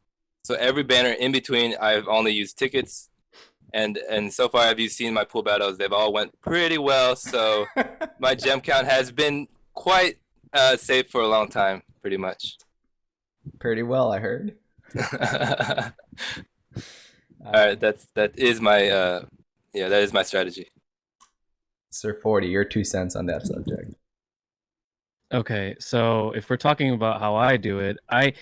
So every banner in between, I've only used tickets, and so far have you seen my pool battles? They've all went pretty well. So my gem count has been quite safe for a long time, pretty much. Pretty well, I heard. All right, that is my strategy. Sir 40, your 2 cents on that subject. Okay, so if we're talking about how I do it, I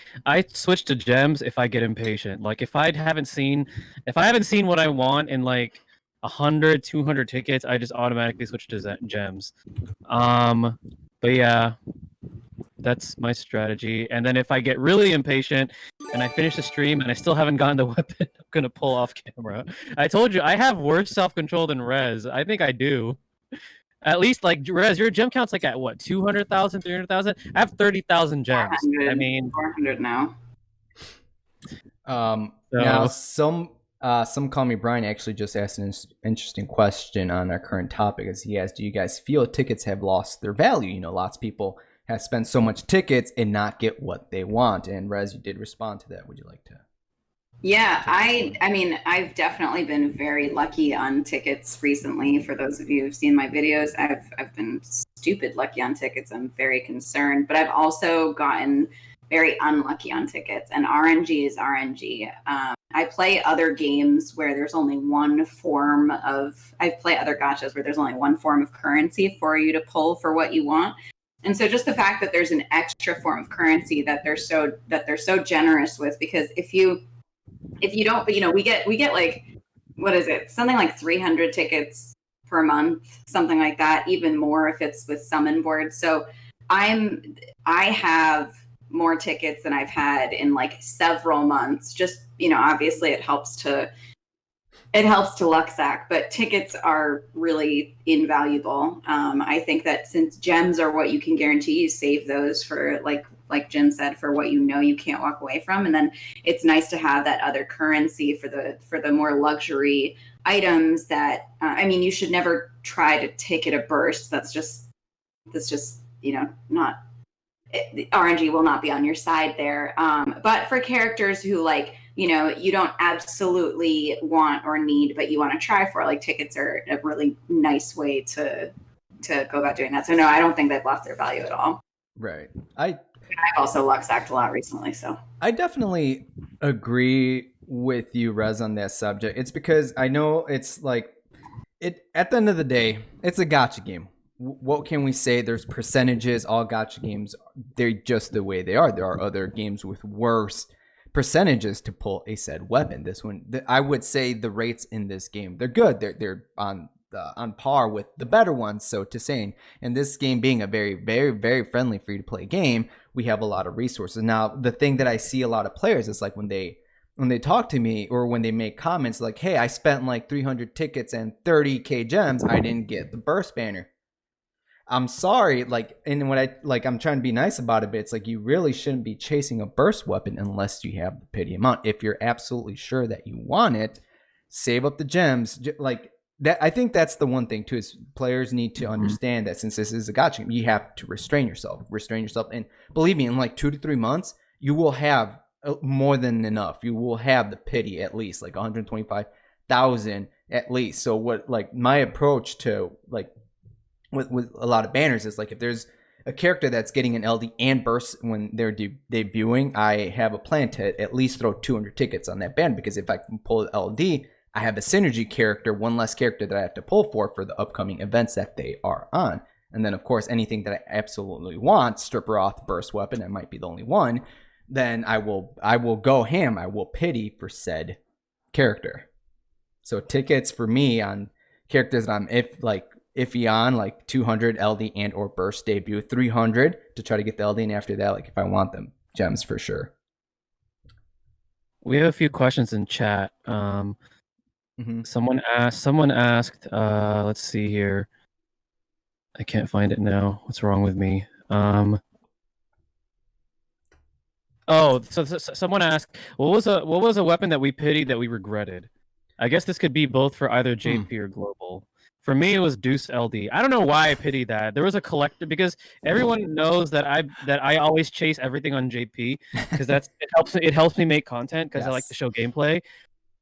switch to gems if I get impatient. Like if I haven't seen what I want in like 100, 200 tickets, I just automatically switch to gems. But yeah, that's my strategy. And then if I get really impatient and I finish the stream and I still haven't gotten the weapon, I'm gonna pull off camera. I told you I have worse self-control than Rez. I think I do. At least, like, Rez, your gem count's like at what, 200,000, 300,000? I have 30,000 gems. I mean, 400 now. Now, some call me Brian actually just asked an interesting question on our current topic. As he asked, do you guys feel tickets have lost their value? You know, lots of people have spent so much tickets and not get what they want. And Rez, you did respond to that. Would you like to? Yeah, I mean, I've definitely been very lucky on tickets recently. For those of you who've seen my videos, I've been stupid lucky on tickets. I'm very concerned, but I've also gotten very unlucky on tickets, and RNG is RNG. I play other games where there's only one form of, I play other gachas where there's only one form of currency for you to pull for what you want. And so just the fact that there's an extra form of currency that they're so generous with, because if you don't, you know, we get like, what is it? Something like 300 tickets per month, something like that, even more if it's with summon board. So I have more tickets than I've had in like several months. Just, you know, obviously it helps to luck sack, but tickets are really invaluable. I think that since gems are what you can guarantee, you save those for like Jim said, for what you know you can't walk away from. And then it's nice to have that other currency for the more luxury items that, I mean, you should never try to ticket a burst. That's just, you know, not, RNG will not be on your side there. But for characters who, like, you know, you don't absolutely want or need, but you want to try for, like, tickets are a really nice way to go about doing that. So no, I don't think they've lost their value at all. Right. I've also luck sacked a lot recently, so I definitely agree with you, Rez, on that subject. It's because I know it's like at the end of the day, it's a gacha game. What can we say? There's percentages. All gacha games, they're just the way they are. There are other games with worse percentages to pull a said weapon. This one, I would say the rates in this game, they're good. They're on par with the better ones, so to say. And this game being a very, very, very friendly free to play game, we have a lot of resources. Now, the thing that I see a lot of players is like when they talk to me or when they make comments like, hey, I spent like 300 tickets and 30k gems, I didn't get the burst banner. I'm sorry, like, and when I'm trying to be nice about it, but it's like you really shouldn't be chasing a burst weapon unless you have the pity amount. If you're absolutely sure that you want it, save up the gems. Like that, I think that's the one thing too, is players need to understand that since this is a gacha game, you have to restrain yourself, and believe me, in like 2 to 3 months, you will have more than enough. You will have the pity at least like 125,000 at least. So what, like, my approach to like with a lot of banners is like, if there's a character that's getting an LD and burst when they're debuting, I have a plan to at least throw 200 tickets on that banner, because if I can pull the LD, I have a synergy character, one less character that I have to pull for the upcoming events that they are on. And then, of course, anything that I absolutely want, Stripper Off, Burst Weapon, that might be the only one, then I will go ham. I will pity for said character. So tickets for me on characters that I'm iffy on, like 200 LD and or burst debut, 300 to try to get the LD, and after that, like if I want them, gems for sure. We have a few questions in chat. Someone asked, let's see here. I can't find it now. What's wrong with me? So someone asked, what was a weapon that we pitied that we regretted? I guess this could be both for either JP or Global. For me, it was Deuce LD. I don't know why I pity that. There was a collector, because everyone knows that I always chase everything on JP, because it helps me make content, because I like to show gameplay.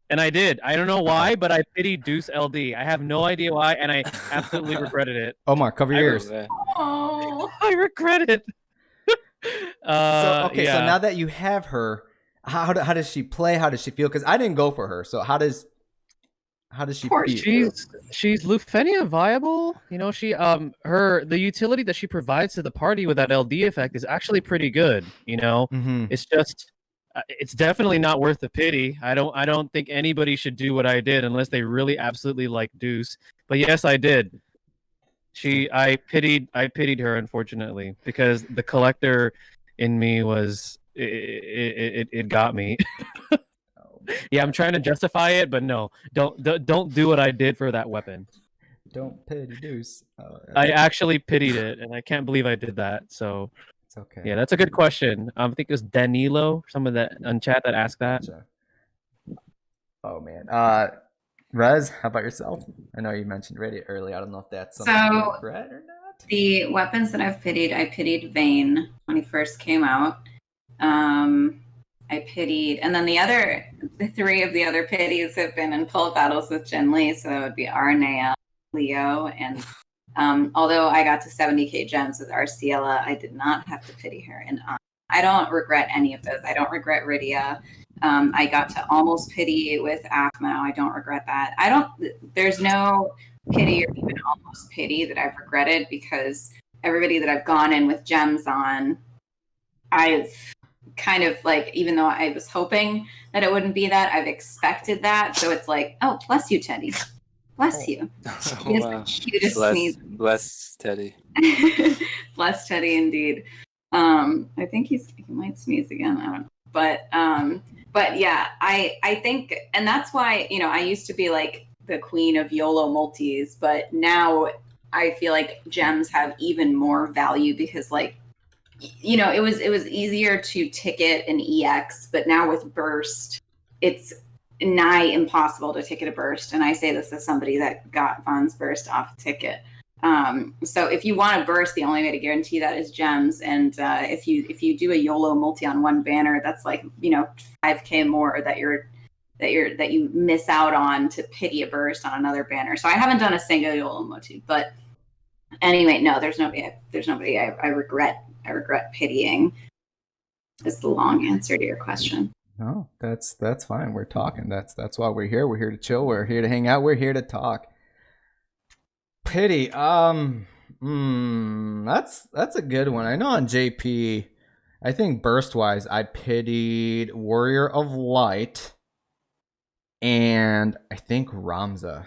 And I did. I don't know why, but I pitied Deuce LD. I have no idea why, and I absolutely regretted it. Omar, cover your ears. Oh, I regret it. So now that you have her, how does she play? How does she feel? Because I didn't go for her. So how does she feel? She's Lufenia viable. You know, the utility that she provides to the party with that LD effect is actually pretty good. You know, it's just. It's definitely not worth the pity. I don't think anybody should do what I did unless they really absolutely like Deuce. But yes, I did. I pitied her, unfortunately, because the collector in me was it got me. Yeah, I'm trying to justify it, but no, don't do what I did for that weapon. Don't pity Deuce. I actually pitied it, and I can't believe I did that. So. Okay. Yeah, that's a good question. I think it was Danilo, someone that on chat that asked that. Gotcha. Oh man. Rez, how about yourself? I know you mentioned Reddit earlier. I don't know if that's something you regret or not. The weapons that I've pitied, I pitied Vayne when he first came out. I pitied, and then the three of the other pities have been in pull battles with Jen Lee, so that would be Arnea, Leo, and although I got to 70k gems with Arciela, I did not have to pity her. And I don't regret any of those. I don't regret Rydia. I got to almost pity with Aphmau. I don't regret that. There's no pity or even almost pity that I've regretted, because everybody that I've gone in with gems on, I've kind of like, even though I was hoping that it wouldn't be that, I've expected that. So it's like, oh, bless you, Teddy. Bless you. Oh, wow. Bless Teddy. Bless Teddy, indeed. I think he might sneeze again. I don't know. But yeah, I think, and that's why, you know, I used to be like the queen of YOLO multis, but now I feel like gems have even more value, because like, you know, it was easier to ticket an EX, but now with burst, it's nigh impossible to ticket a burst, and I say this as somebody that got Vaughn's burst off a ticket. So if you want a burst, the only way to guarantee that is gems, and if you do a YOLO multi on one banner, that's like, you know, 5k more that you miss out on to pity a burst on another banner. So I haven't done a single YOLO multi, but anyway, no, there's nobody I regret pitying. Is the long answer to your question. No, that's fine. We're talking. That's why we're here. We're here to chill. We're here to hang out. We're here to talk. Pity. That's a good one. I know on JP, I think burst wise, I pitied Warrior of Light, and I think Ramza.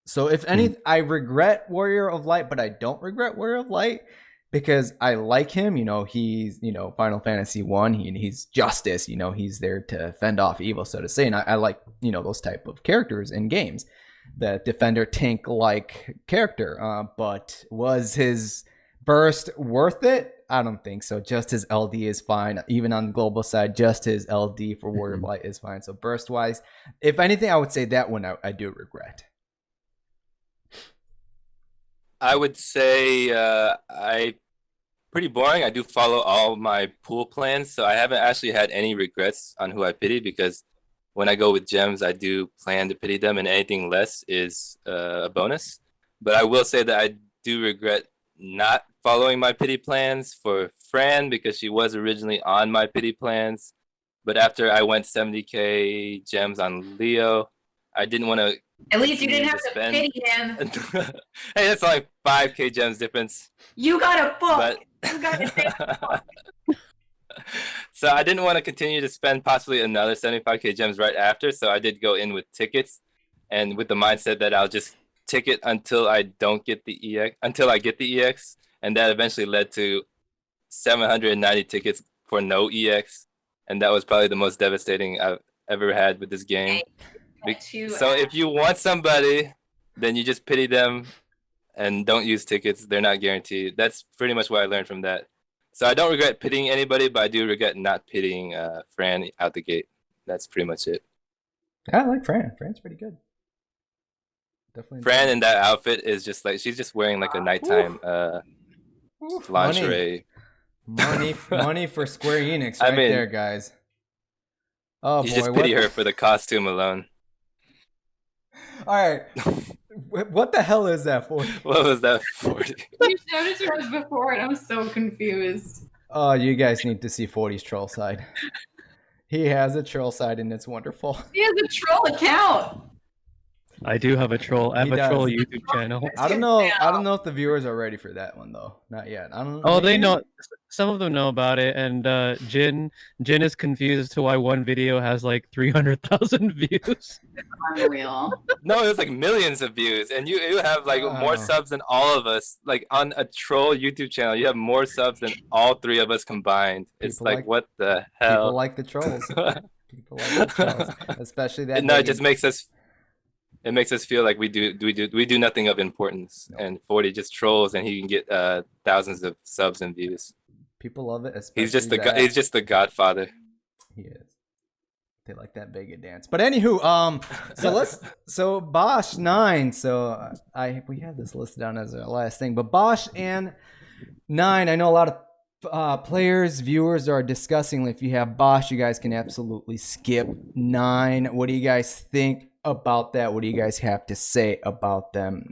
So if any, I regret Warrior of Light, but I don't regret Warrior of Light, because I like him. You know, he's, you know, Final Fantasy 1, he's justice, you know, he's there to fend off evil, so to say. And I like, you know, those type of characters in games, the defender tank like character. But was his burst worth it? I don't think so. Just his LD is fine. Even on the global side, just his LD for Warrior of Light is fine. So burst wise, if anything, I would say that one I do regret. I would say pretty boring. I do follow all my pool plans, so I haven't actually had any regrets on who I pity, because when I go with gems, I do plan to pity them, and anything less is a bonus. But I will say that I do regret not following my pity plans for Fran, because she was originally on my pity plans. But after I went 70k gems on Leo, I didn't want to. At least you didn't have to pity him. Hey, that's only 5k gems difference. You got a book. You got to take a book. So I didn't want to continue to spend possibly another 75k gems right after, so I did go in with tickets, and with the mindset that I'll just ticket until I don't get the EX, until I get the EX, and that eventually led to 790 tickets for no EX, and that was probably the most devastating I've ever had with this game. So if you want somebody, then you just pity them and don't use tickets. They're not guaranteed. That's pretty much what I learned from that. So I don't regret pitying anybody, but I do regret not pitying Fran out the gate. That's pretty much it. I like Fran. Fran's pretty good. Definitely. Fran in that outfit is just like, she's just wearing like a nighttime lingerie. Money for Square Enix right there, guys. Oh, you boy, just pity her for the costume alone. All right. What the hell is that for? What was that for? You showed it to us before, and I'm so confused. Oh, you guys need to see 40's troll side. He has a troll side, and it's wonderful. He has a troll account. I do have a troll. I have a troll YouTube channel. I don't know if the viewers are ready for that one though. Not yet. I don't know. Oh, they know. Some of them know about it, and Jin is confused as to why one video has like 300,000 views. Unreal. No, it was like millions of views, and you have like more subs than all of us. Like on a troll YouTube channel, you have more subs than all three of us combined. It's like what the hell? People like the trolls. People like the trolls, especially that. No, it just makes us. It makes us feel like we do nothing of importance, and 40 just trolls, and he can get thousands of subs and views. People love it. He's just the godfather. He is. They like that bigot dance. But anywho, so Bosch 9. So we have this listed down as our last thing, but Bosch and 9. I know a lot of players, viewers are discussing. If you have Bosch, you guys can absolutely skip 9. What do you guys think about that? What do you guys have to say about them?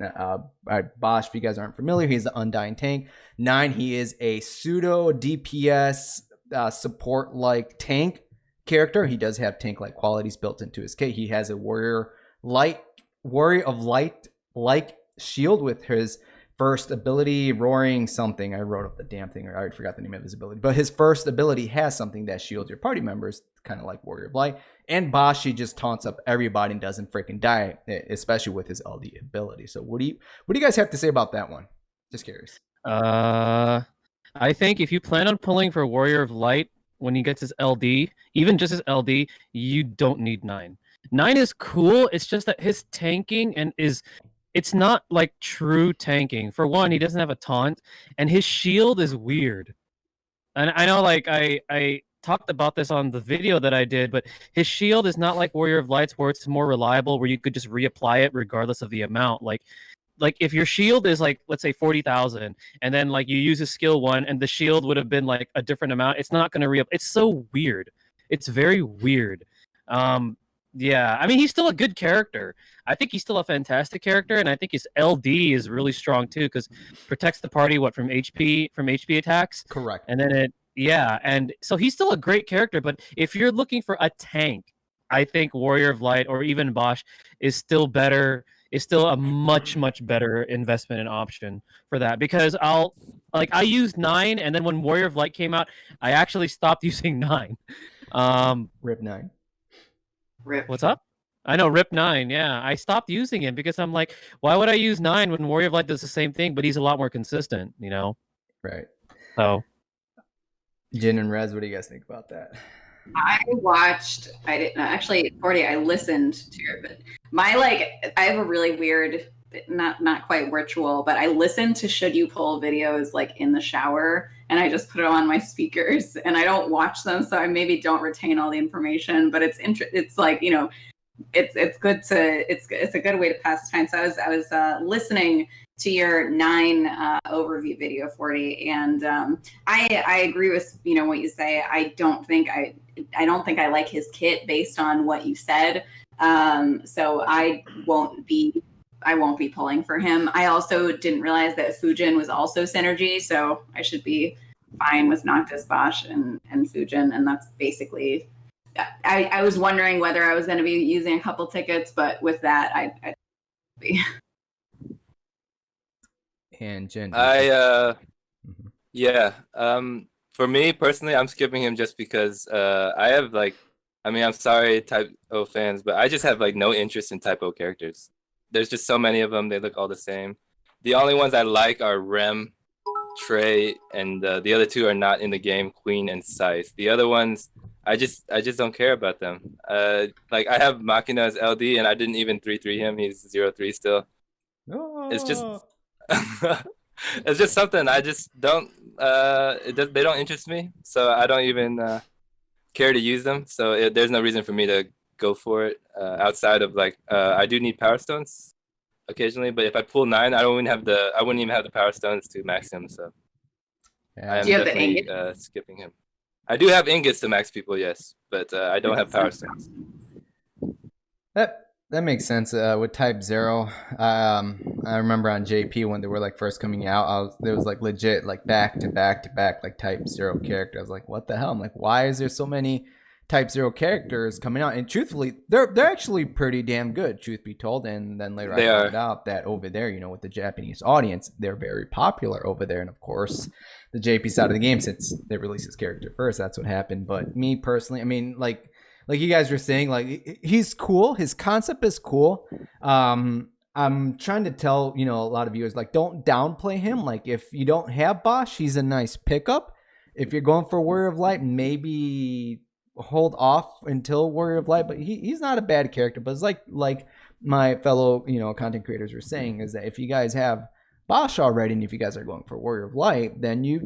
Bosch, if you guys aren't familiar, he's the Undying Tank. 9, he is a pseudo DPS support like tank character. He does have tank like qualities built into his kit. He has a warrior of light like shield with his first ability, roaring something. I wrote up the damn thing, or I forgot the name of his ability. But his first ability has something that shields your party members, kind of like Warrior of Light. And Bosch, he just taunts up everybody and doesn't freaking die, especially with his LD ability. So what do you guys have to say about that one? Just curious. I think if you plan on pulling for Warrior of Light when he gets his LD, even just his LD, you don't need 9. 9 is cool. It's just that his tanking it's not like true tanking. For one, he doesn't have a taunt, and his shield is weird. And I know, like, I talked about this on the video that I did, but his shield is not like Warrior of Lights, where it's more reliable, where you could just reapply it regardless of the amount. Like if your shield is like, let's say 40,000, and then like you use a skill 1, and the shield would have been like a different amount, it's not going to It's so weird. It's very weird. Yeah, I mean, he's still a good character. I think he's still a fantastic character, and I think his LD is really strong too, because protects the party from HP attacks. Correct. And then and so he's still a great character. But if you're looking for a tank, I think Warrior of Light or even Bosch is still better. Is still a much better investment and option for that, because I used 9, and then when Warrior of Light came out, I actually stopped using 9. Rip 9. Rip. What's up? I know, Rip 9. Yeah, I stopped using him because I'm like, why would I use 9 when Warrior of Light does the same thing, but he's a lot more consistent, you know? Right. So, Jin and Rez, what do you guys think about that? I didn't actually, 40. I listened to it, but I have a really weird, not quite ritual, but I listen to Should You Pull videos like in the shower, and I just put it on my speakers, and I don't watch them, so I maybe don't retain all the information. But it's like, you know, it's good to it's a good way to pass time. So I was listening to your 9 overview video, 40, and I agree with what you say. I don't think I like his kit based on what you said. So I won't be pulling for him. I also didn't realize that Fujin was also synergy, so I should be fine with Noctis, Bosch, and Fujin, and that's basically. I was wondering whether I was going to be using a couple tickets, but with that, I'd be. And Jen. Yeah. For me personally, I'm skipping him just because I have like, I mean, I'm sorry, Type O fans, but I just have like no interest in Type O characters. There's just so many of them; they look all the same. The only ones I like are Rem, Trey, and the other two are not in the game, Queen and Scythe. The other ones, I just don't care about them. Like I have Machina as LD, and I didn't even 3-3 him. He's 0-3 still. It's just it's just something I just don't they don't interest me, so I don't even care to use them. So there's no reason for me to go for it outside of like I do need power stones occasionally, but if I pull 9, I wouldn't even have the power stones to max him. So Yeah. I am Do you have the definitely skipping him. I do have ingots to max people, yes, but I don't have power stones. That makes sense with Type 0. I remember on JP when they were like first coming out, there was like legit like back to back to back like Type 0 characters. I was like, what the hell? I'm like, why is there so many Type 0 characters coming out? And truthfully, they're actually pretty damn good, truth be told. And then later I found out that over there, you know, with the Japanese audience, they're very popular over there. And of course, the JP side of the game, since they released his character first, that's what happened. But me personally, I mean, like you guys were saying, like he's cool. His concept is cool. I'm trying to tell, you know, a lot of viewers, like, don't downplay him. Like, if you don't have Bosch, he's a nice pickup. If you're going for Warrior of Light, maybe hold off until Warrior of Light. But he's not a bad character. But it's like my fellow, you know, content creators were saying, is that if you guys have Bosch already, and if you guys are going for Warrior of Light, then you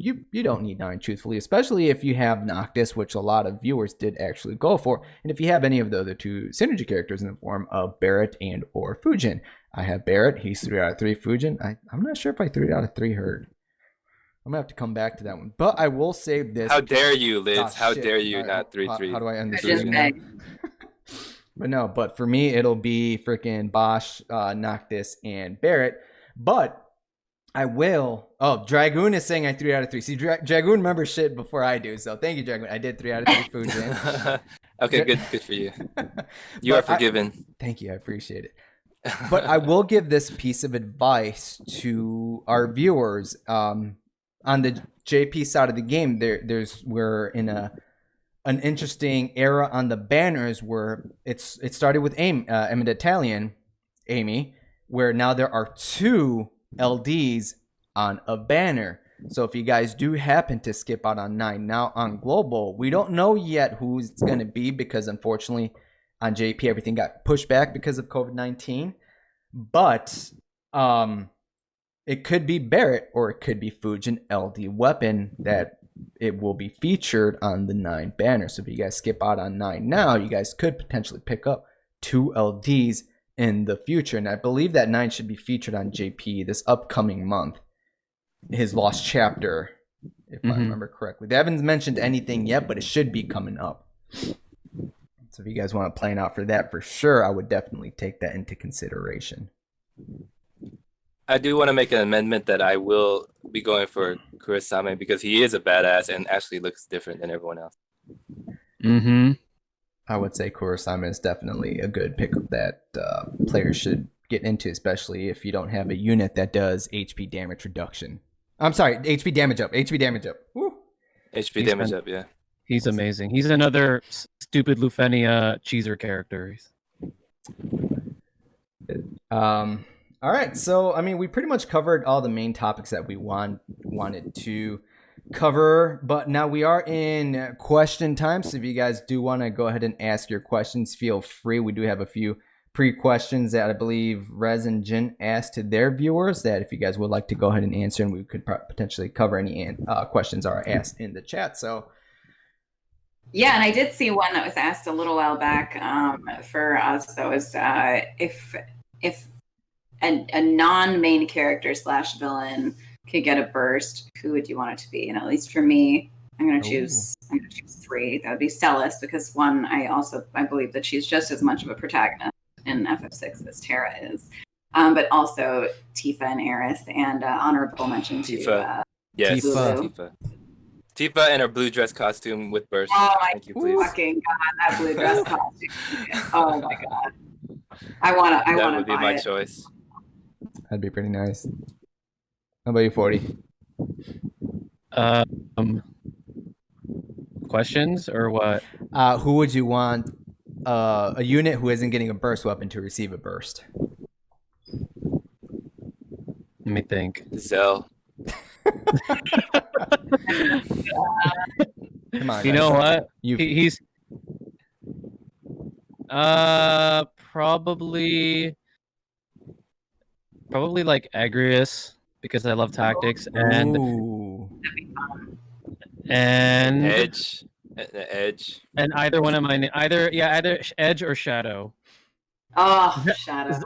don't need 9, truthfully, especially if you have Noctis, which a lot of viewers did actually go for, and if you have any of the other 2 synergy characters in the form of Barret and or Fujin. I have Barret, he's 3 out of 3. Fujin, I'm not sure if I 3 out of 3 heard. I'm gonna have to come back to that one, but I will say this. How dare you, Liz? How dare you not 3-3? How do I end this? But for me, it'll be freaking Bosch, Noctis, and Barret. But I will. Oh, Dragoon is saying I 3 out of 3. See, Dragoon remembers shit before I do. So thank you, Dragoon. I did 3 out of 3 Fujin. Okay, good for you. You are forgiven. Thank you. I appreciate it. But I will give this piece of advice to our viewers. On the JP side of the game, we're in an interesting era on the banners where it started with Emma Italian, Amy, where now there are 2 LDs on a banner. So if you guys do happen to skip out on 9 now on global, we don't know yet who it's going to be, because unfortunately on JP everything got pushed back because of COVID-19. But it could be Barret or it could be Fujin LD weapon that it will be featured on the 9 banner. So if you guys skip out on 9 now, you guys could potentially pick up 2 LDs in the future. And I believe that 9 should be featured on JP this upcoming month, his lost chapter, if I remember correctly. They haven't mentioned anything yet, but it should be coming up. So if you guys want to plan out for that, for sure, I would definitely take that into consideration. I do want to make an amendment that I will be going for Kurosame because he is a badass and actually looks different than everyone else. I would say Kurosame is definitely a good pickup that players should get into, especially if you don't have a unit that does HP damage reduction. I'm sorry, HP damage up. HP damage up. Woo. HP damage up, yeah. He's amazing. He's another stupid Lufenia cheeser character. All right, so I mean, we pretty much covered all the main topics that we wanted to cover, but now we are in question time. So if you guys do want to go ahead and ask your questions, feel free. We do have a few pre-questions that I believe Rez and Jin asked to their viewers that if you guys would like to go ahead and answer, and we could potentially cover any questions are asked in the chat. So yeah, and I did see one that was asked a little while back for us. That was if a non-main character / villain could get a burst, who would you want it to be? And at least for me, I'm gonna choose 3. That would be Celis, because one, I believe that she's just as much of a protagonist in FF6 as Terra is. But also Tifa and Eris, and honorable mention to Tifa. Yes, Tifa in her blue dress costume with burst. Oh my Thank you, please. fucking god, that blue dress costume. Oh my god. I wanna That would be buy my it. choice. that'd be pretty nice. How about you, 40? questions or what? Who would you want a unit who isn't getting a burst weapon to receive a burst? Let me think. Zell. Come on, You guys. know what? You He's probably like Agrius because I love tactics and Ooh. Edge. Edge. and either one of mine either Edge or Shadow. Oh, Shadow.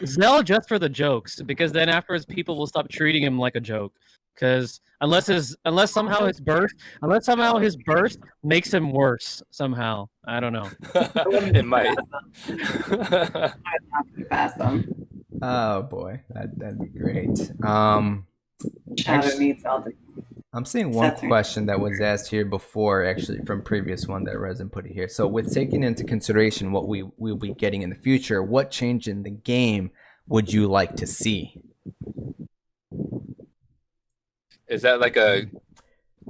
Zell just for the jokes, because then afterwards people will stop treating him like a joke. Because unless somehow his burst makes him worse somehow. I don't know. It might. I'd not pass them. Oh boy, that'd be great. Shadow Actually, needs all the. I'm seeing one That's right. question that was asked here before, actually from previous one that Resin put it here. So, with taking into consideration what we'll be getting in the future, what change in the game would you like to see? Is that like a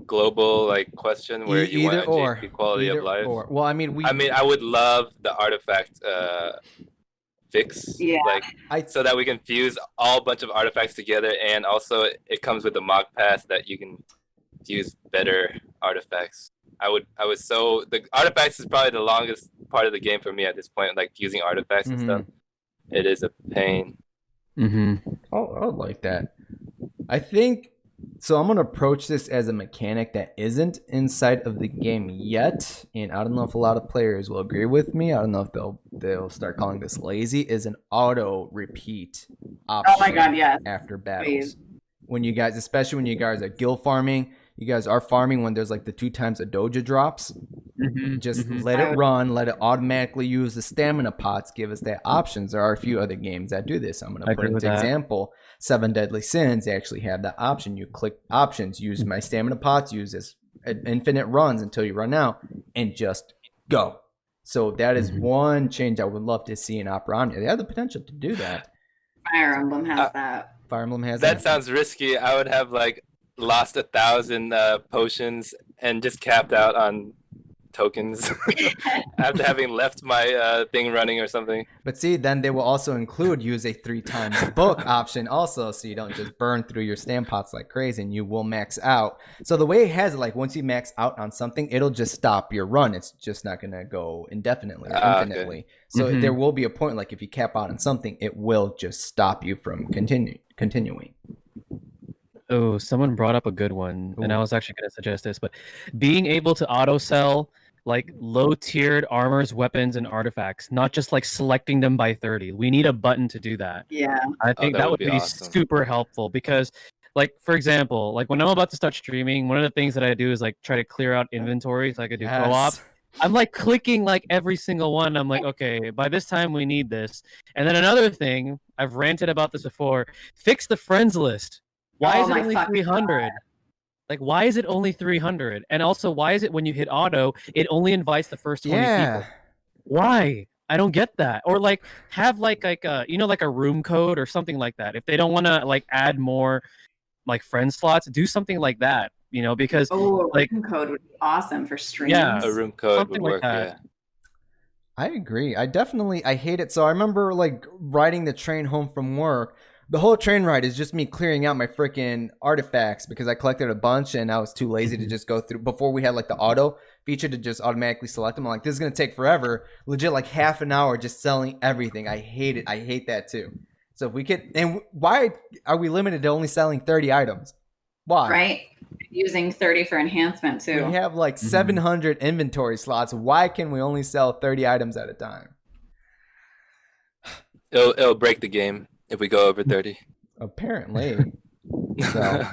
global like question where you Either want or equality either of life? or. Well, I mean, I would love the artifact fix, Yeah. so that we can fuse all bunch of artifacts together, and also it comes with a mock pass that you can fuse better artifacts. The artifacts is probably the longest part of the game for me at this point, like fusing artifacts and stuff. It is a pain. Oh, I would like that. I think so. I'm gonna approach this as a mechanic that isn't inside of the game yet, and I don't know if a lot of players will agree with me. I don't know if they'll start calling this lazy. Is an auto repeat option. Oh my God, yes. After battles, Please. when you guys, especially when you guys are guild farming, you guys are farming when there's like the 2 times a doja drops. Just let it run, let it automatically use the stamina pots, give us that options. There are a few other games that do this. I'm going to put into example 7 Deadly Sins. They actually have that option. You click options, use my stamina pots, use this infinite runs until you run out, and just go. So that is one change I would love to see in Opera Omnia. They have the potential to do that. Fire Emblem has that. Fire Emblem has that. That sounds risky. I would have like lost 1,000 potions and just capped out on tokens after having left my thing running or something. But see, then they will also include use a 3 times book option also, so you don't just burn through your stamp pots like crazy, and you will max out. So the way it has it, like once you max out on something, it'll just stop your run. It's just not going to go indefinitely or infinitely. Okay. So there will be a point, like if you cap out on something, it will just stop you from continuing. Oh, someone brought up a good one, and I was actually going to suggest this, but being able to auto sell like low-tiered armors, weapons, and artifacts, not just like selecting them by 30. We need a button to do that. Yeah. I think that would be awesome. Super helpful, because like, for example, like when I'm about to start streaming, one of the things that I do is like try to clear out inventory so I could do co-op. I'm like clicking like every single one. I'm like, okay, by this time we need this. And then another thing, I've ranted about this before, fix the friends list. Why is it only 300? Like, why is it only 300? And also, why is it when you hit auto, it only invites the first 20 people? Why? I don't get that. Or like, have like a, you know, like a room code or something like that. If they don't want to like add more like friend slots, do something like that. You know, because like room code would be awesome for streams. Yeah, a room code would work. Yeah. I agree. I hate it. So I remember like riding the train home from work. The whole train ride is just me clearing out my freaking artifacts because I collected a bunch and I was too lazy to just go through. Before we had like the auto feature to just automatically select them, I'm like, this is going to take forever. Legit like half an hour just selling everything. I hate it. I hate that too. So if we could, and why are we limited to only selling 30 items? Why? Right. Using 30 for enhancement too. We have like 700 inventory slots. Why can we only sell 30 items at a time? It'll break the game if we go over 30. Apparently. So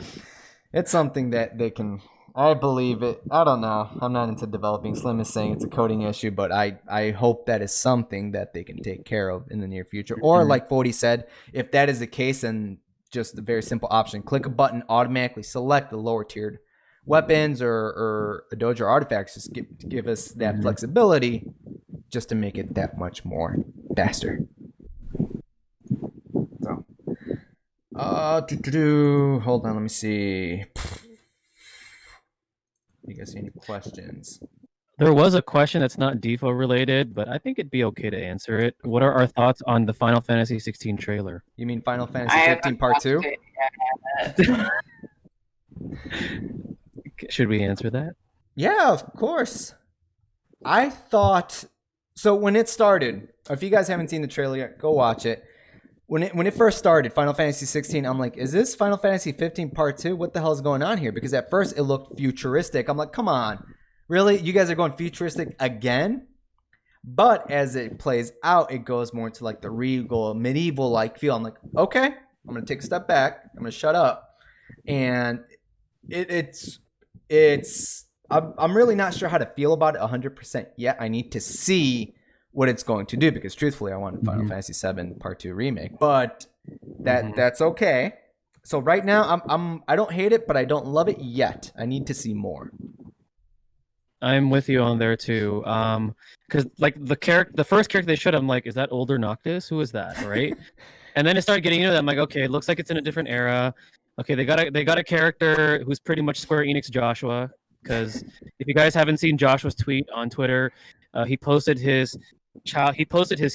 it's something that they can, I believe it. I don't know. I'm not into developing. Slim is saying it's a coding issue, but I hope that is something that they can take care of in the near future. Or like 40 said, if that is the case, then just a very simple option. Click a button, automatically select the lower tiered weapons or a dojo artifacts. Just give us that flexibility just to make it that much more faster. So, hold on, let me see. You guys see any questions? There was a question that's not DFO related, but I think it'd be okay to answer it. What are our thoughts on the Final Fantasy 16 trailer? You mean Final Fantasy I 15 haven't Part watched 2? it yet. Should we answer that? Yeah, of course. I thought so when it started. If you guys haven't seen the trailer yet, go watch it. When it first started, Final Fantasy 16, I'm like, is this Final Fantasy 15 Part 2? What the hell is going on here? Because at first it looked futuristic. I'm like, come on. Really? You guys are going futuristic again? But as it plays out, it goes more into like the regal, medieval like feel. I'm like, okay, I'm going to take a step back. I'm going to shut up. And I'm really not sure how to feel about it 100% yet. I need to see what it's going to do because truthfully, I want Final Fantasy 7 Part 2 remake. But that's okay. So right now, I don't hate it, but I don't love it yet. I need to see more. I'm with you on there too. Because like the first character they showed, I'm like, is that older Noctis? Who is that, right? And then it started getting into that. I'm like, okay, it looks like it's in a different era. Okay, they got a character who's pretty much Square Enix Joshua. Because if you guys haven't seen Joshua's tweet on Twitter, he posted his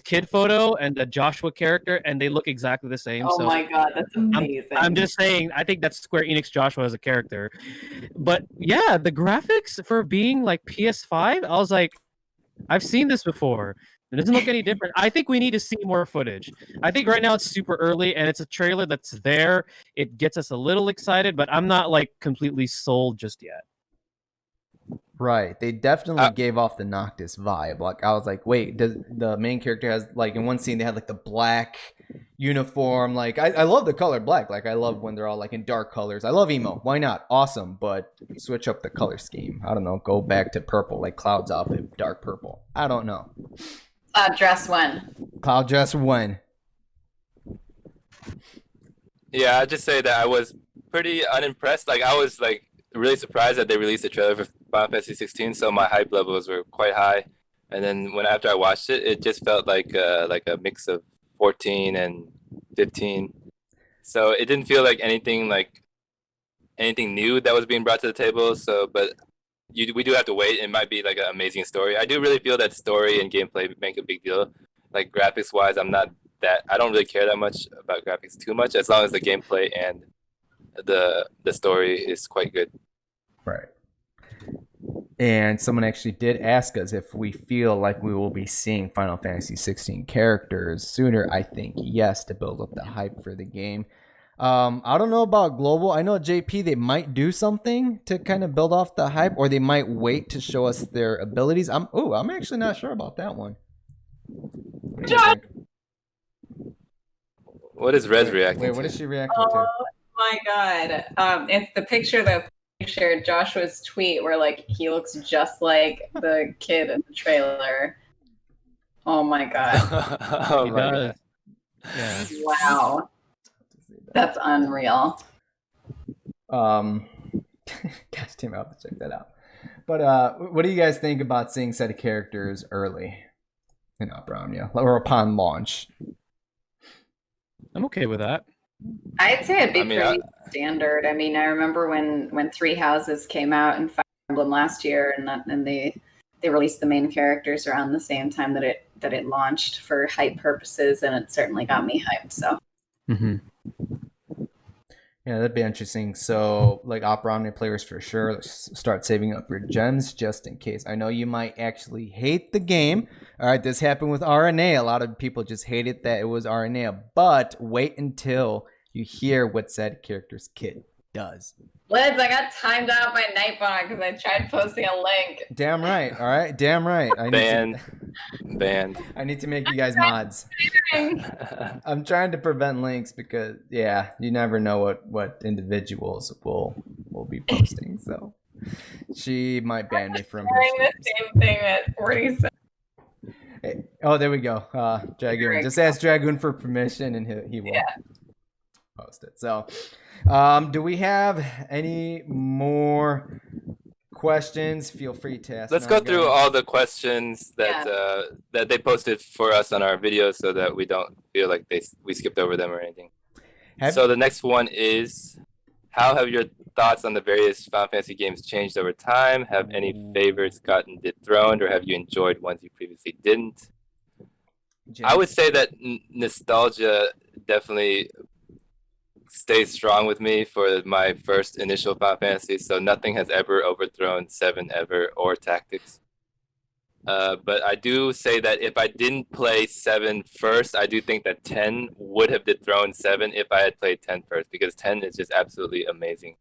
kid photo and the Joshua character, and they look exactly the same. Oh so my god, that's amazing. I'm just saying, I think that's Square Enix Joshua as a character. But yeah, the graphics for being like PS5, I was like, I've seen this before. It doesn't look any different. I think we need to see more footage. I think right now it's super early and it's a trailer that's there. It gets us a little excited, but I'm not like completely sold just yet. Right. They definitely gave off the Noctis vibe. Like I was like, wait, does the main character has like in one scene they had like the black uniform. Like I love the color black. Like I love when they're all like in dark colors. I love emo. Why not? Awesome. But switch up the color scheme. I don't know. Go back to purple, like Cloud's outfit, dark purple. I don't know. Dress one. Cloud dress when? Yeah, I'd just say that I was pretty unimpressed. Like I was like really surprised that they released a trailer for Final Fantasy 16, so my hype levels were quite high. And then after I watched it, it just felt like a mix of 14 and 15. So it didn't feel like anything new that was being brought to the table. So, but we do have to wait. It might be like an amazing story. I do really feel that story and gameplay make a big deal. Like graphics wise, I don't really care that much about graphics too much, as long as the gameplay and the story is quite good. Right. And someone actually did ask us if we feel like we will be seeing Final Fantasy 16 characters sooner. I think yes, to build up the hype for the game. I don't know about global. I know JP, they might do something to kind of build off the hype, or they might wait to show us their abilities. I'm actually not sure about that one. What is Rez reacting to? What is she reacting to? Oh my god. It's the picture that you shared, Joshua's tweet, where like he looks just like the kid in the trailer. Oh my god. Oh He my does. God. Yeah. Wow. That's unreal. Gosh damn, I'll have to check that out. But what do you guys think about seeing set of characters early in Opera Omnia or upon launch? I'm okay with that. I'd say it'd be pretty standard. I mean, I remember when Three Houses came out in Fire Emblem last year, and they released the main characters around the same time that it launched for hype purposes, and it certainly got me hyped. So. Mm-hmm. Yeah, that'd be interesting. So, like Opera Omnia players for sure, start saving up your gems just in case. I know you might actually hate the game. All right, this happened with RNA. A lot of people just hated that it was RNA. But wait until you hear what said character's kit does. Liz, I got timed out by Nightbot because I tried posting a link. Damn right. All right, damn right. Banned. I need to make you guys mods. I'm trying to prevent links because, yeah, you never know what individuals will be posting. So she might ban me from doing the same thing at 47. Hey, oh, there we go. Dragoon. Just ask Dragoon for permission, and he will post it. So, do we have any more questions? Feel free to ask. Let's go through all the questions that that they posted for us on our videos, so that we don't feel like we skipped over them or anything. So the next one is, how have your thoughts on the various Final Fantasy games changed over time? Have any favorites gotten dethroned, or have you enjoyed ones you previously didn't? I would say that nostalgia definitely stays strong with me for my first initial Final Fantasy, so nothing has ever overthrown 7 ever or Tactics. But I do say that if I didn't play 7 first, I do think that 10 would have dethroned 7 if I had played 10 first, because 10 is just absolutely amazing.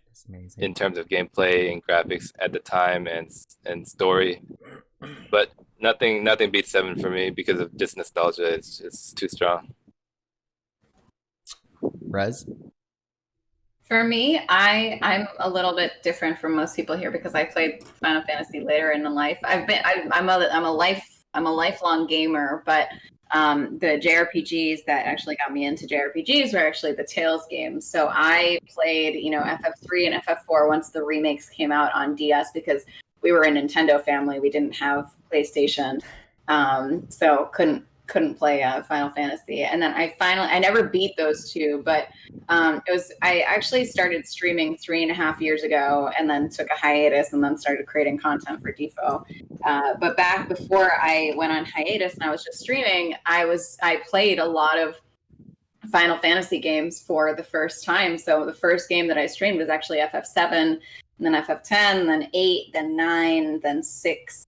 It's amazing in terms of gameplay and graphics at the time and story. But nothing beats 7 for me because of just nostalgia. It's just too strong. Rez? For me, I'm a little bit different from most people here because I played Final Fantasy later in life. I'm a lifelong gamer, but the JRPGs that actually got me into JRPGs were actually the Tales games. So I played, FF3 and FF4 once the remakes came out on DS because we were a Nintendo family. We didn't have PlayStation, so couldn't play Final Fantasy. And then I never beat those two, but I actually started streaming 3.5 years ago and then took a hiatus and then started creating content for DFFOO. But back before I went on hiatus and I was just streaming, I played a lot of Final Fantasy games for the first time. So the first game that I streamed was actually FF7, and then FF10, then 8, then 9, then 6.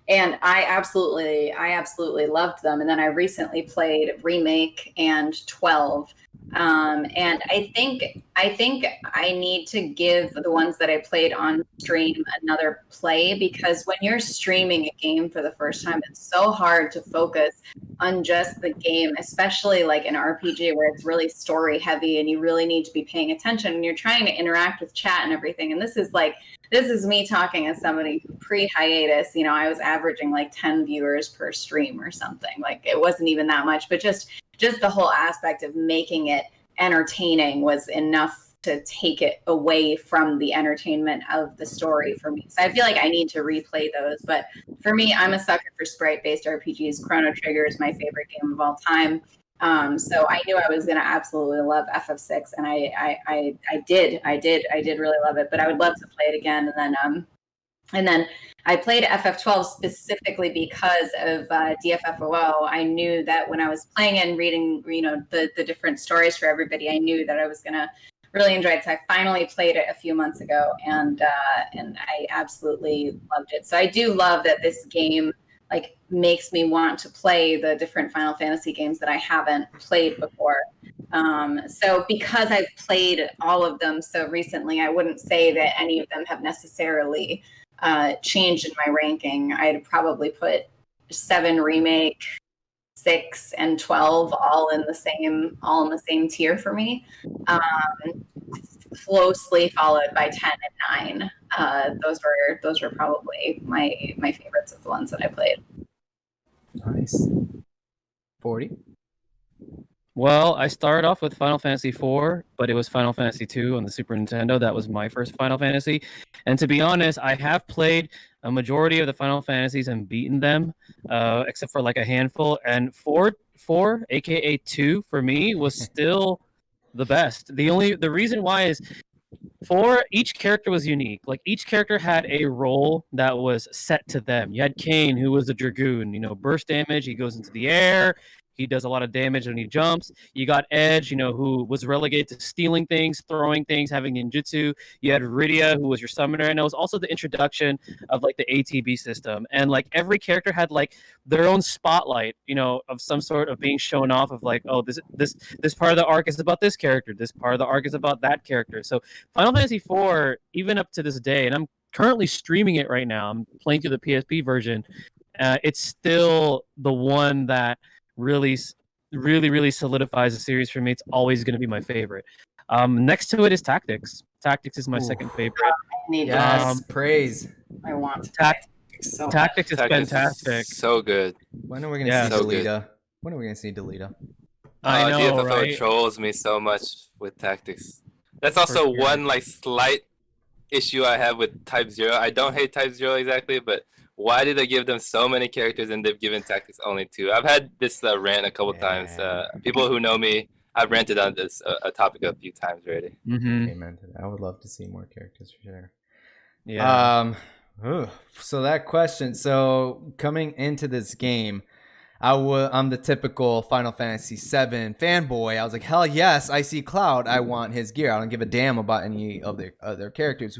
And I absolutely loved them. And then I recently played Remake and 12. And I think I need to give the ones that I played on stream another play, because when you're streaming a game for the first time, it's so hard to focus on just the game, especially like an RPG where it's really story heavy and you really need to be paying attention and you're trying to interact with chat and everything. And this is me talking as somebody who pre-hiatus, I was averaging like 10 viewers per stream or something. Like it wasn't even that much, but just the whole aspect of making it entertaining was enough to take it away from the entertainment of the story for me. So I feel like I need to replay those. But for me, I'm a sucker for sprite-based RPGs. Chrono Trigger is my favorite game of all time. So I knew I was going to absolutely love FF6, and I did really love it. But I would love to play it again. And then I played FF12 specifically because of DFFOO. I knew that when I was playing it and reading, the different stories for everybody, I knew that I was going to really enjoy it. So I finally played it a few months ago, and I absolutely loved it. So I do love that this game makes me want to play the different Final Fantasy games that I haven't played before. So because I've played all of them so recently, I wouldn't say that any of them have necessarily changed in my ranking. I'd probably put 7 Remake, 6, and 12 all in the same tier for me. Closely followed by 10 and 9. Those were probably my favorites of the ones that I played. Nice. 40. Well, I started off with Final Fantasy IV, but it was Final Fantasy II on the Super Nintendo. That was my first Final Fantasy. And to be honest, I have played a majority of the Final Fantasies and beaten them, except for like a handful. And 4, aka 2, for me was still the best. The reason why is 4, each character was unique. Like each character had a role that was set to them. You had Kane, who was a dragoon, burst damage, he goes into the air. He does a lot of damage when he jumps. You got Edge, who was relegated to stealing things, throwing things, having ninjutsu. You had Rydia, who was your summoner, and it was also the introduction of the ATB system. And every character had their own spotlight, of some sort of being shown off of this part of the arc is about this character, this part of the arc is about that character. So Final Fantasy IV, even up to this day, and I'm currently streaming it right now. I'm playing through the PSP version. It's still the one that really solidifies the series for me. It's always going to be my favorite. Next to it is Tactics. Tactics is my second favorite. Praise. I want Tactics is fantastic. So good. When are we going to see Delita? When are we going to see Delita? I know, DFFO right? trolls me so much with Tactics. That's also one slight issue I have with Type 0. I don't hate Type 0 exactly, but why did they give them so many characters and they've given Tactics only 2? I've had this rant a couple times. People who know me, I've ranted on this a topic a few times already. Mm-hmm. Amen to that. I would love to see more characters for sure. Yeah. So that question. So coming into this game, I'm the typical Final Fantasy VII fanboy. I was like, hell yes, I see Cloud. I want his gear. I don't give a damn about any of the other characters.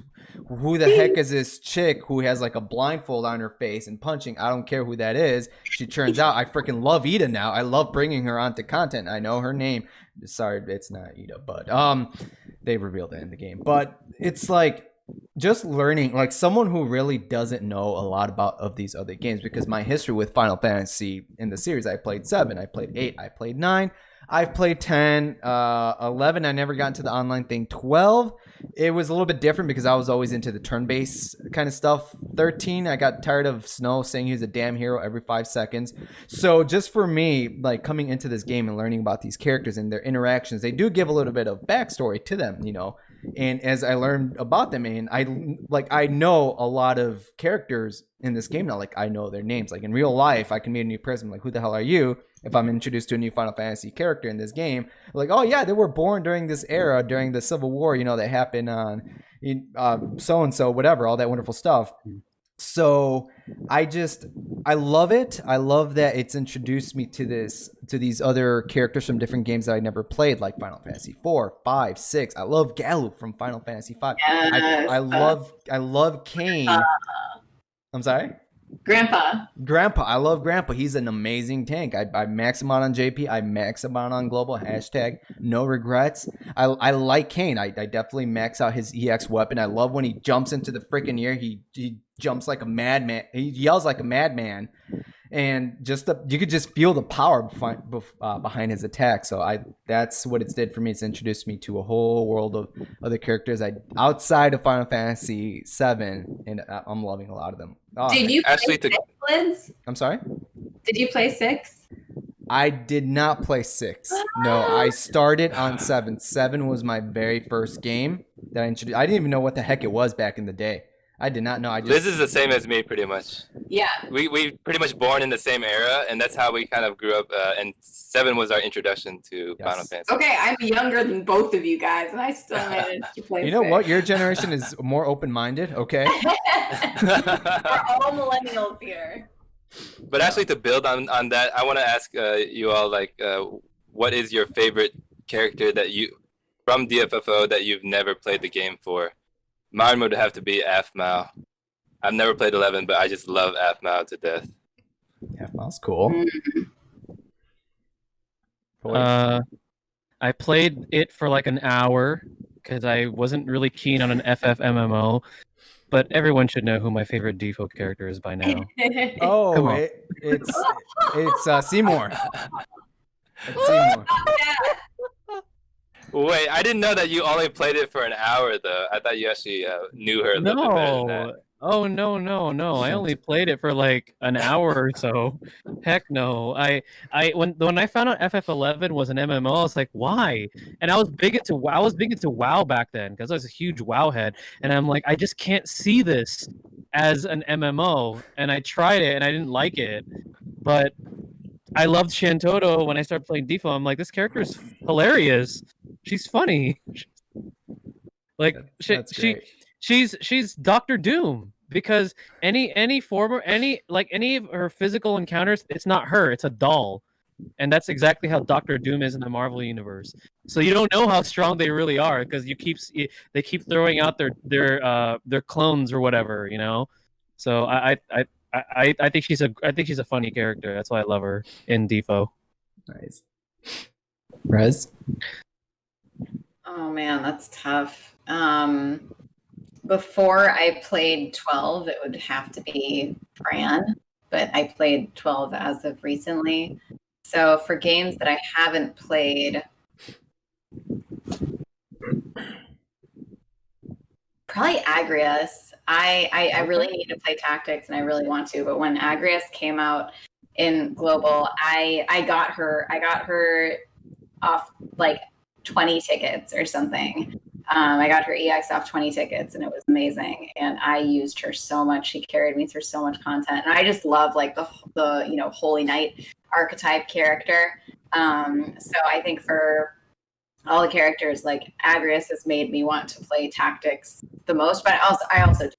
Who the heck is this chick who has like a blindfold on her face and punching? I don't care who that is. She turns out I freaking love Ida now. I love bringing her onto content. I know her name. Sorry, it's not Ida, but they revealed it in the game. But it's like just learning, like someone who really doesn't know a lot about of these other games, because my history with Final Fantasy in the series, I played 7, I played 8, I played 9, I've played 10, 11, I never got into the online thing. 12, it was a little bit different because I was always into the turn-based kind of stuff. 13, I got tired of Snow saying he was a damn hero every 5 seconds. So just for me, like coming into this game and learning about these characters and their interactions, they do give a little bit of backstory to them, you know. And as I learned about them, and I know a lot of characters in this game now. Like I know their names. Like in real life, I can meet a new person. Like, who the hell are you? If I'm introduced to a new Final Fantasy character in this game, like, oh yeah, they were born during this era, during the Civil War, you know, that happened on so and so, whatever, all that wonderful stuff. So I love it. I love that it's introduced me to these other characters from different games that I never played, like Final Fantasy 4, 5, 6. I love Galu from Final Fantasy 5. Yes. I love Kane. I'm sorry? Grandpa. I love Grandpa. He's an amazing tank. I max him out on JP. I max him out on global. Hashtag no regrets. I like Kane. I definitely max out his EX weapon. I love when he jumps into the freaking air. He jumps like a madman. He yells like a madman. And you could just feel the power behind his attack. So that's what it did for me. It's introduced me to a whole world of other characters outside of Final Fantasy 7, and I'm loving a lot of them. Oh, Did you play 6, Lidz? I'm sorry? Did you play 6? I did not play 6. No, I started on 7. 7 was my very first game that I introduced. I didn't even know what the heck it was back in the day. I did not know. This is the same as me, pretty much. Yeah. We pretty much born in the same era, and that's how we kind of grew up. And 7 was our introduction to Final Fantasy. Okay, I'm younger than both of you guys, and I still managed to play. You know 6. what? Your generation is more open-minded. Okay. We're all millennials here. But actually, to build on that, I want to ask you all, like, what is your favorite character from DFFO that you've never played the game for? Mine would have to be Aphmau. I've never played 11, but I just love Aphmau to death. Aphmau's cool. I played it for like an hour because I wasn't really keen on an FF MMO, but everyone should know who my favorite default character is by now. Oh, it's Seymour. It's Seymour. Wait, I didn't know that you only played it for an hour, though. I thought you actually knew her a little bit better than that. Oh, no. I only played it for like an hour or so. Heck no. When I found out FF11 was an MMO, I was like, why? And I was big into WoW back then because I was a huge WoW head. And I'm like, I just can't see this as an MMO. And I tried it and I didn't like it. But I loved Shantoto when I started playing Defo. I'm like, this character is hilarious. She's funny. Like she's Doctor Doom because any of her physical encounters, it's not her, it's a doll. And that's exactly how Doctor Doom is in the Marvel universe. So you don't know how strong they really are because they keep throwing out their clones or whatever, you know. So I think she's a funny character. That's why I love her in Defo. Nice. Rez? Oh man, that's tough. Before I played 12, it would have to be Fran, but I played 12 as of recently. So for games that I haven't played, probably Agrias. I really need to play Tactics, and I really want to. But when Agrias came out in Global, I got her off like 20 tickets or something. I got her EX off 20 tickets, and it was amazing. And I used her so much. She carried me through so much content, and I just love like the Holy Knight archetype character. So I think for all the characters. Like Agrius has made me want to play tactics the most, but I also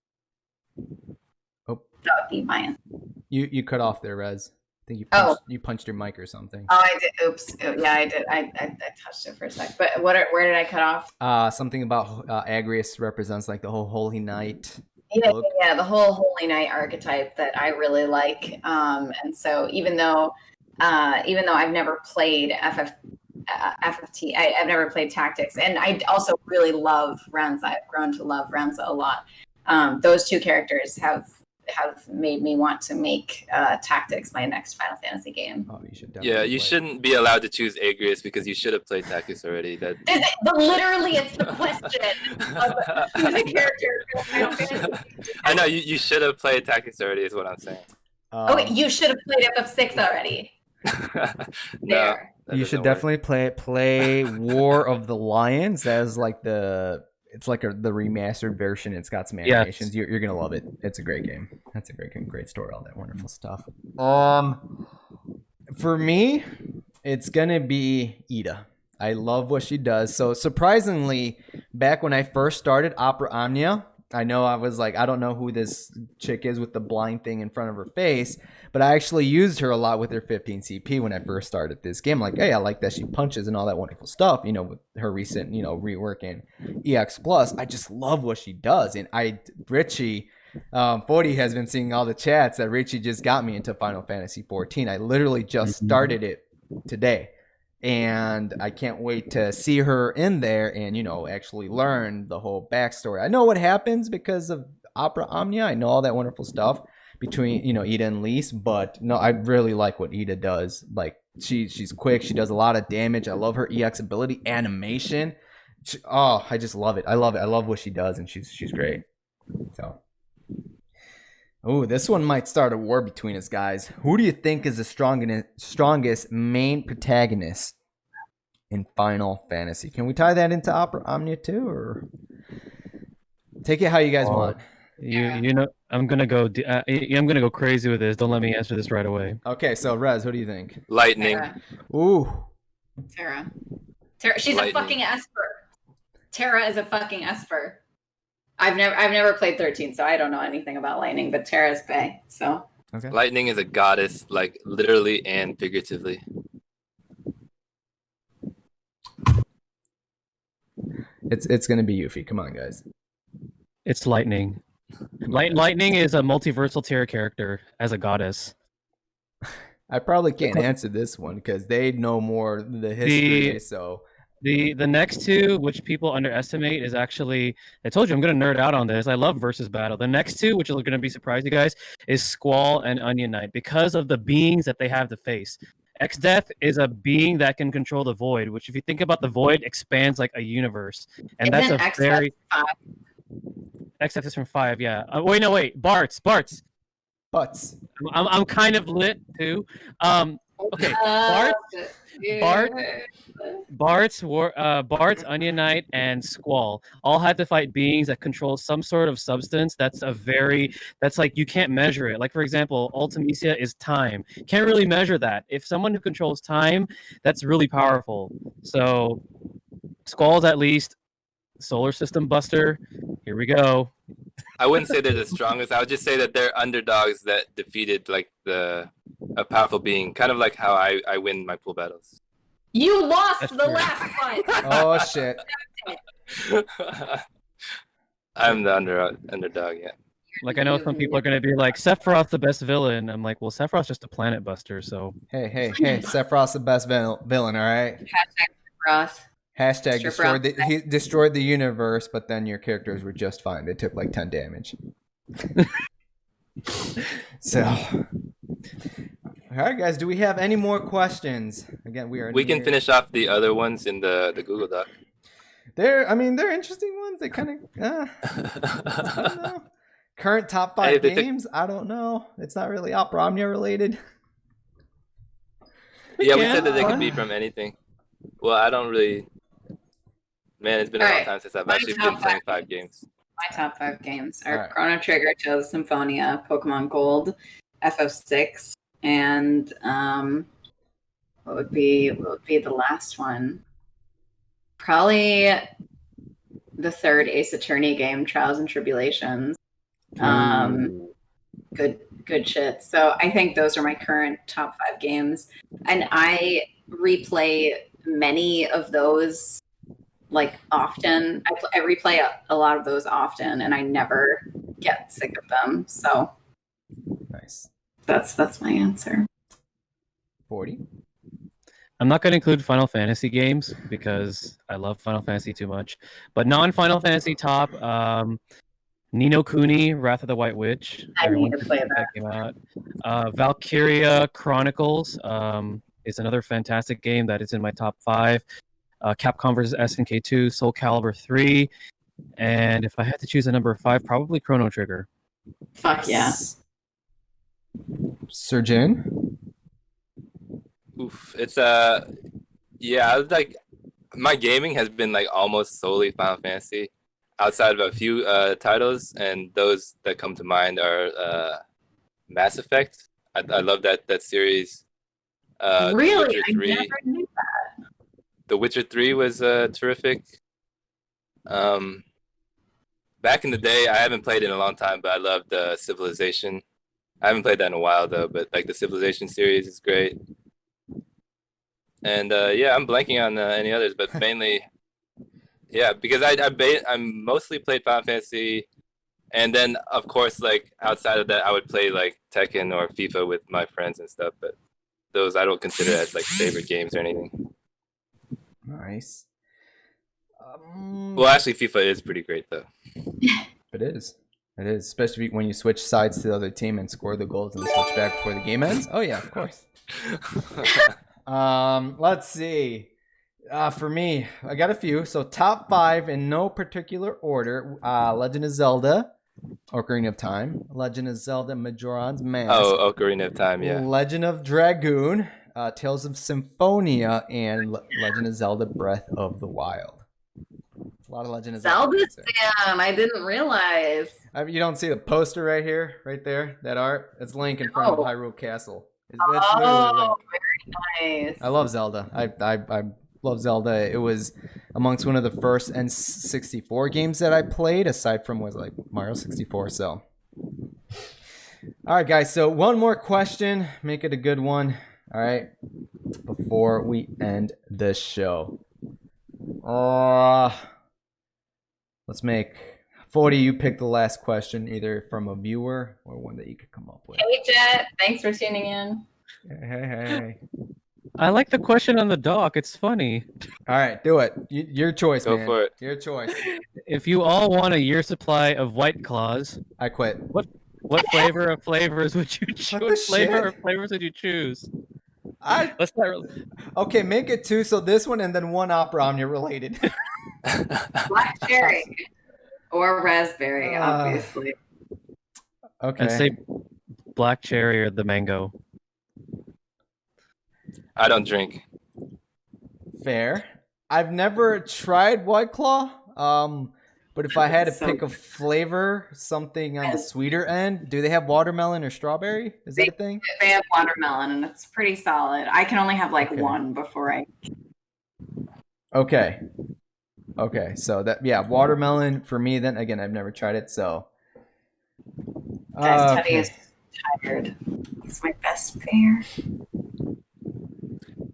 Oh, that would be mine. you cut off there, Rez. I think you punched your mic or something. Oh, I did. Oops. Yeah, I did. I touched it for a sec. But where did I cut off? Something about Agrius represents like the whole Holy Knight. Yeah, the whole Holy Knight archetype that I really like. And so even though I've never played FFT, I've never played tactics, and I also really love Renza. I've grown to love Renza a lot. Those two characters have made me want to make tactics my next Final Fantasy game. Oh, you should you shouldn't be allowed to choose Agrius because you should have played tactics already. But literally, it's the question of the character in Final Fantasy. I know you should have played tactics already. Is what I'm saying. Okay, you should have played FF6 already. No, you should definitely play War of the Lions as like the remastered version. It's got some animations. Yes. You're gonna love it. It's a great game. That's a great game. Great story. All that wonderful stuff. For me, it's gonna be Ida. I love what she does. So surprisingly, back when I first started Opera Omnia, I know I was like, I don't know who this chick is with the blind thing in front of her face, but I actually used her a lot with her 15 CP when I first started this game. Like, hey, I like that she punches and all that wonderful stuff, with her recent, rework in EX Plus. I just love what she does. And Richie, 40 has been seeing all the chats that Richie just got me into Final Fantasy 14. I literally just started it today. And I can't wait to see her in there and, actually learn the whole backstory. I know what happens because of Opera Omnia. I know all that wonderful stuff between, Ida and Lise. But no, I really like what Ida does. Like, she's quick. She does a lot of damage. I love her EX ability, animation. I just love it. I love it. I love what she does, and she's great. So. Oh, this one might start a war between us, guys. Who do you think is the strongest main protagonist in Final Fantasy? Can we tie that into Opera Omnia too, or take it how you guys want? I'm gonna go crazy with this. Don't let me answer this right away. Okay, so Rez, what do you think? Lightning. Terra. Ooh. Terra. She's Lightning. A fucking Esper. Terra is a fucking Esper. I've never played 13, so I don't know anything about Lightning, but Terra's Bay, so. Okay. Lightning is a goddess, like literally and figuratively. It's gonna be Yuffie. Come on, guys. It's Lightning. Lightning is a multiversal Terra character as a goddess. I probably can't answer this one because they know more the history, so. The next two, which people underestimate, is actually, I told you I'm going to nerd out on this. I love versus battle. The next two, which are going to be surprising you guys, is Squall and Onion Knight because of the beings that they have to face. X-Death is a being that can control the void, which if you think about the void, expands like a universe. And that's a very... X-Death is from 5, yeah. Wait. Bart's. I'm kind of lit, too. Okay, Bart's, Onion Knight, and Squall all had to fight beings that control some sort of substance that's like you can't measure it. Like, for example, Ultimisia is time. Can't really measure that. If someone who controls time, that's really powerful. So Squall's at least solar system buster. Here we go. I wouldn't say they're the strongest. I would just say that they're underdogs that defeated like a powerful being, kind of like how I win my pool battles. You lost the last one. Oh shit! I'm the underdog. Yeah. Like I know some people are gonna be like, Sephiroth's the best villain. I'm like, well, Sephiroth's just a planet buster. So hey, Sephiroth's the best villain. All right. Sephiroth. Hashtag he destroyed the universe, but then your characters were just fine. They took like 10 damage. So, all right, guys. Do we have any more questions? Again, we can finish off the other ones in the Google Doc. They're interesting ones. They kind of I don't know. Current top 5 games. I don't know. It's not really Opera Omnia related. Yeah, we said that they could be from anything. Well, I don't really. Man, it's been a long time since I've actually been playing 5 games. My top 5 games are Chrono Trigger, Tales of Symphonia, Pokemon Gold, FF6, and what would be the last one? Probably the third Ace Attorney game, Trials and Tribulations. Good shit. So I think those are my current top 5 games, and I replay many of those like often. I replay a lot of those often, and I never get sick of them. So Nice. that's my answer. 40. I'm not going to include Final Fantasy games because I love Final Fantasy too much. But non-Final Fantasy top, Ni no Kuni, Wrath of the White Witch. I need to play that. Came out. Valkyria Chronicles is another fantastic game that is in my top 5. Capcom vs. SNK 2, Soul Calibur 3, and if I had to choose a number 5, probably Chrono Trigger. Fuck yeah. Sir Jin? Oof, it's yeah, I was like, my gaming has been like almost solely Final Fantasy, outside of a few titles, and those that come to mind are Mass Effect. I love that series. Really? The Witcher I 3. never knew that. The Witcher 3 was terrific. Back in the day, I haven't played in a long time, but I loved Civilization. I haven't played that in a while though, but like the Civilization series is great. And yeah, I'm blanking on any others, but mainly, yeah, because I mostly played Final Fantasy, and then of course, like outside of that, I would play like Tekken or FIFA with my friends and stuff. But those I don't consider as like favorite games or anything. Nice. Well, actually, FIFA is pretty great though. It is. It is, especially when you switch sides to the other team and score the goals and switch back before the game ends. Oh yeah, of course. Let's see. For me, I got a few. So top 5 in no particular order. Legend of Zelda, Ocarina of Time, Legend of Zelda Majora's Mask. Oh, Ocarina of Time, yeah. Legend of Dragoon, Tales of Symphonia, and Legend of Zelda Breath of the Wild. A lot of Legend of Zelda. Damn, I didn't realize. You don't see the poster right here, right there, that art? It's Link in front of Hyrule Castle. That's very nice. I love Zelda. I love Zelda. It was amongst one of the first N64 games that I played, aside from was like Mario 64. So, all right, guys. So one more question. Make it a good one. All right, before we end the show. Let's make 40. You pick the last question, either from a viewer or one that you could come up with. Hey, Jet. Thanks for tuning in. Hey. I like the question on the dock. It's funny. All right, do it. Your choice, Go man. for it. Your choice. If you all want a year supply of White Claws, I quit. what flavor of flavors would you choose? What flavor of flavors would you choose? Let's start. Okay, make it 2. So this one and then one Opera Omnia related. Black cherry or raspberry, obviously. Okay. And say black cherry or the mango. I don't drink. Fair. I've never tried White Claw. But if I had to pick a flavor, something on the sweeter end, do they have watermelon or strawberry? Is that a thing? They have watermelon, and it's pretty solid. I can only have like one before I. Okay. So watermelon for me. Then again, I've never tried it, so. Guys, Teddy is tired. He's my best player.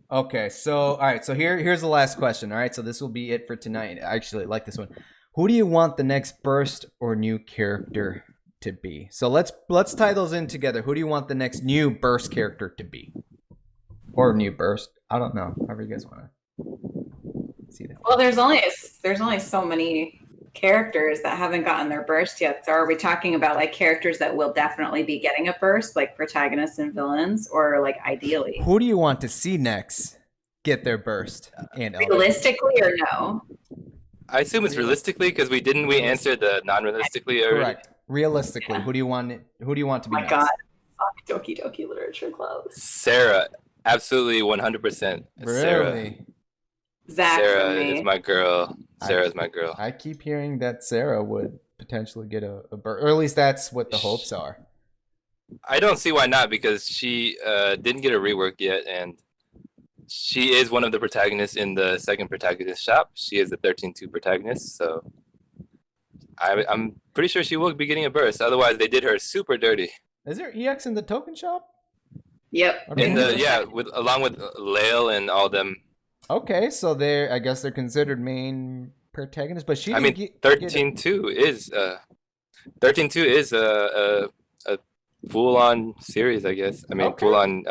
Okay, so all right, so here's the last question. All right, so this will be it for tonight. I actually like this one. Who do you want the next burst or new character to be? So let's tie those in together. Who do you want the next new burst character to be? Or new burst? I don't know. However you guys want to see that. Well, there's only so many characters that haven't gotten their burst yet. So are we talking about like characters that will definitely be getting a burst, like protagonists and villains, or like ideally? Who do you want to see next get their burst? And realistically or no? I assume it's realistically because we answer the non-realistically already. Correct. Realistically, who do you want to be Oh my next? God. Fuck Doki Doki Literature Club. Sarah, absolutely 100%. Really? Zach Sarah for me. is my girl. Sarah's my girl. I keep hearing that Sarah would potentially get a burst, or at least that's what the hopes are. I don't see why not, because she didn't get a rework yet, and she is one of the protagonists in the second protagonist shop. She is the 13-2 protagonist, so I'm pretty sure she will be getting a burst. Otherwise, they did her super dirty. Is there EX in the token shop? Yep. In the along with Lael and all them. Okay, so I guess they're considered main protagonists, but she. I mean, 13-2 is 13-2 is a full-on series, I guess. I mean, Okay. full-on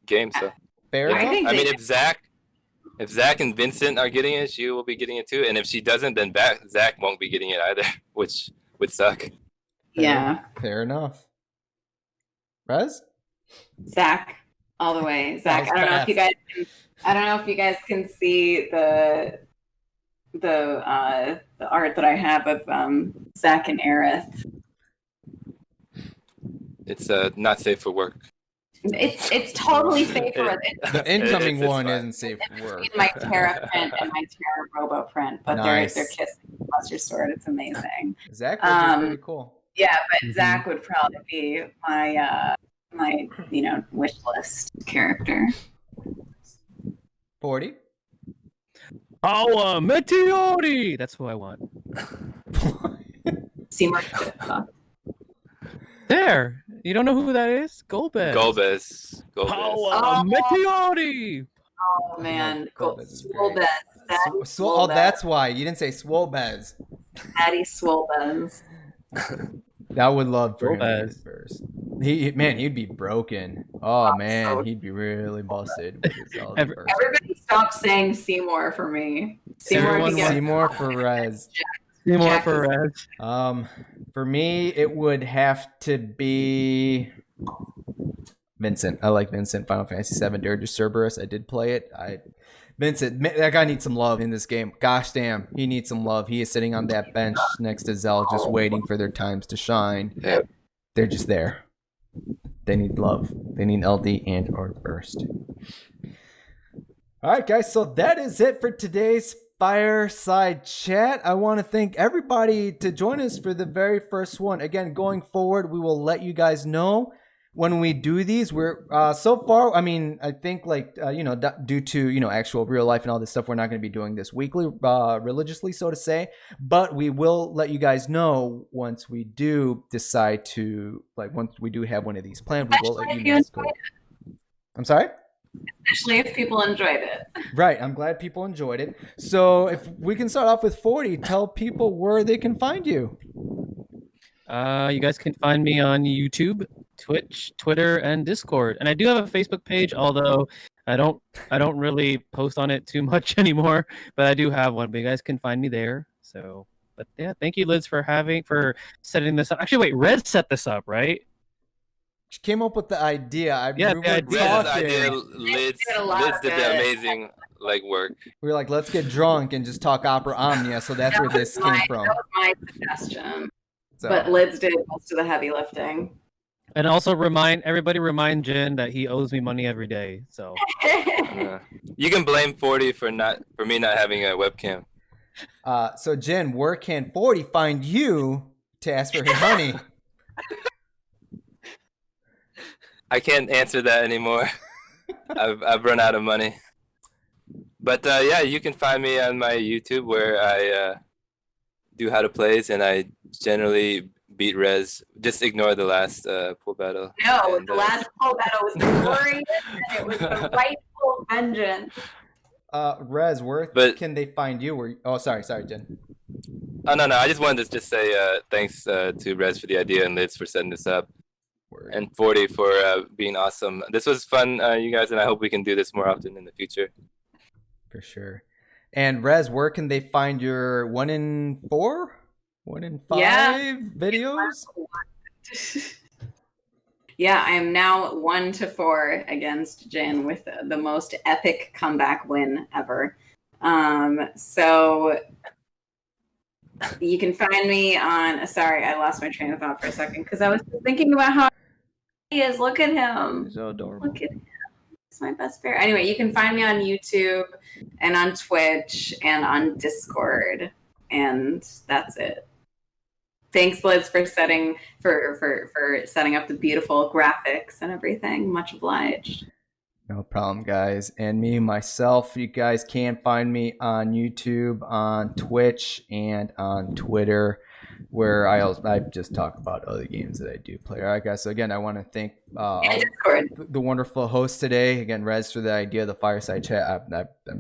game. So Fair I enough. think I mean, if Zach and Vincent are getting it, she will be getting it too. And if she doesn't, then Zach won't be getting it either, which would suck. Yeah. Fair enough. Rez? Zach, all the way. Zach. That was I don't know if you guys can see the art that I have of Zach and Aerith. It's not safe for work. It's totally safe for The incoming it's one fine. isn't safe for work. my Terra print and my Terra Robo print, but Nice. they're kissing plus your sword. It's amazing. Zach would be pretty cool. Yeah, but Zach would probably be my wish list character. 40? Power Meteori! That's who I want. Seymour. There. You don't know who that is? Golbez. Golbez. Power Oh. Meteori! Oh man, Golbez is great. Swolebez. Oh, that's why. You didn't say Swolebez. Daddy Swolebez. That would love for him to Golbez. get his burst. He'd be broken. Oh man, so- he'd be really busted with his Zelda Every- burst. Everybody stop saying Seymour for me. Seymour Everyone to get Seymour for Rez. Seymour Jack for is- Rez. For me, it would have to be Vincent. I like Vincent. Final Fantasy VII Dirge Cerberus. I did play it. Vincent, that guy needs some love in this game. Gosh damn, he needs some love. He is sitting on that bench next to Zell, just waiting for their times to shine. Yeah. They're just there. They need love. They need LD and or burst. All right, guys. So that is it for today's Fireside Chat. I want to thank everybody to join us for the very first one. Again, going forward, we will let you guys know when we do these. We're so far, I mean, I think due to actual real life and all this stuff, we're not going to be doing this weekly religiously, so to say, but we will let you guys know once we do decide to, once we do have one of these planned, we will let you guys go. I'm sorry? especially if people enjoyed it. Right. I'm glad people enjoyed it. So if we can start off with 40, tell people where they can find you. You guys can find me on YouTube, Twitch, Twitter, and Discord. And I do have a Facebook page, although I don't really post on it too much anymore. But I do have one. But you guys can find me there. So, but yeah, thank you, Lidz, for setting this up. Actually, wait, Red set this up, right? She came up with the idea. Yeah, we the were idea. talking. Liz did the amazing legwork. We were like, let's get drunk and just talk opera omnia. So that's where this came from. That was my suggestion. So, But Lidz did most of the heavy lifting. And also remind Jen that he owes me money every day. So You can blame 40 for me not having a webcam. so Jen, where can 40 find you to ask for his money? I can't answer that anymore. I've run out of money. But yeah, you can find me on my YouTube where I do how to plays, and I generally beat Rez. Just ignore the last pool battle. No, And, the last poll battle was glorious, and it was the rightful vengeance. Rez, where But- can they find you? Oh, sorry, Jen. Oh no, I just wanted to just say thanks to Rez for the idea and Lidz for setting this up, and 40 for being awesome. This was fun, you guys, and I hope we can do this more often in the future. For sure. And Rez, where can they find your 1 in 4, 1 in 5 Yeah. videos? Yeah, I am now 1-4 against Jin with the most epic comeback win ever. So you can find me on. Sorry, I lost my train of thought for a second because I was thinking about how he is. Look at him. So adorable. Look at him. It's my best bear. Anyway, you can find me on YouTube and on Twitch and on Discord, and that's it. Thanks, Liz, for setting for setting up the beautiful graphics and everything. Much obliged. No problem, guys. And me, myself, you guys can find me on YouTube, on Twitch, and on Twitter, where I just talk about other games that I do play. All right, guys. So again, I want to thank the wonderful host today. Again, Rez, for the idea of the fireside chat.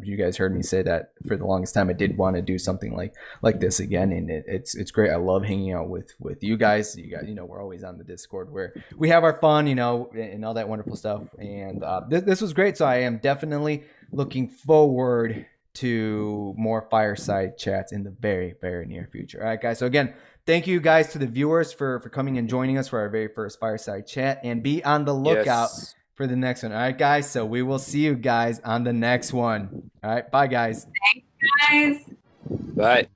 You guys heard me say that for the longest time. I did want to do something like this again, and it's great. I love hanging out with you guys. You guys, we're always on the Discord where we have our fun, and all that wonderful stuff. And this was great. So I am definitely looking forward to more fireside chats in the very, very near future. All right, guys. So again, thank you guys to the viewers for coming and joining us for our very first fireside chat, and be on the lookout for the next one. All right, guys. So we will see you guys on the next one. All right. Bye, guys. Thanks, guys. Bye.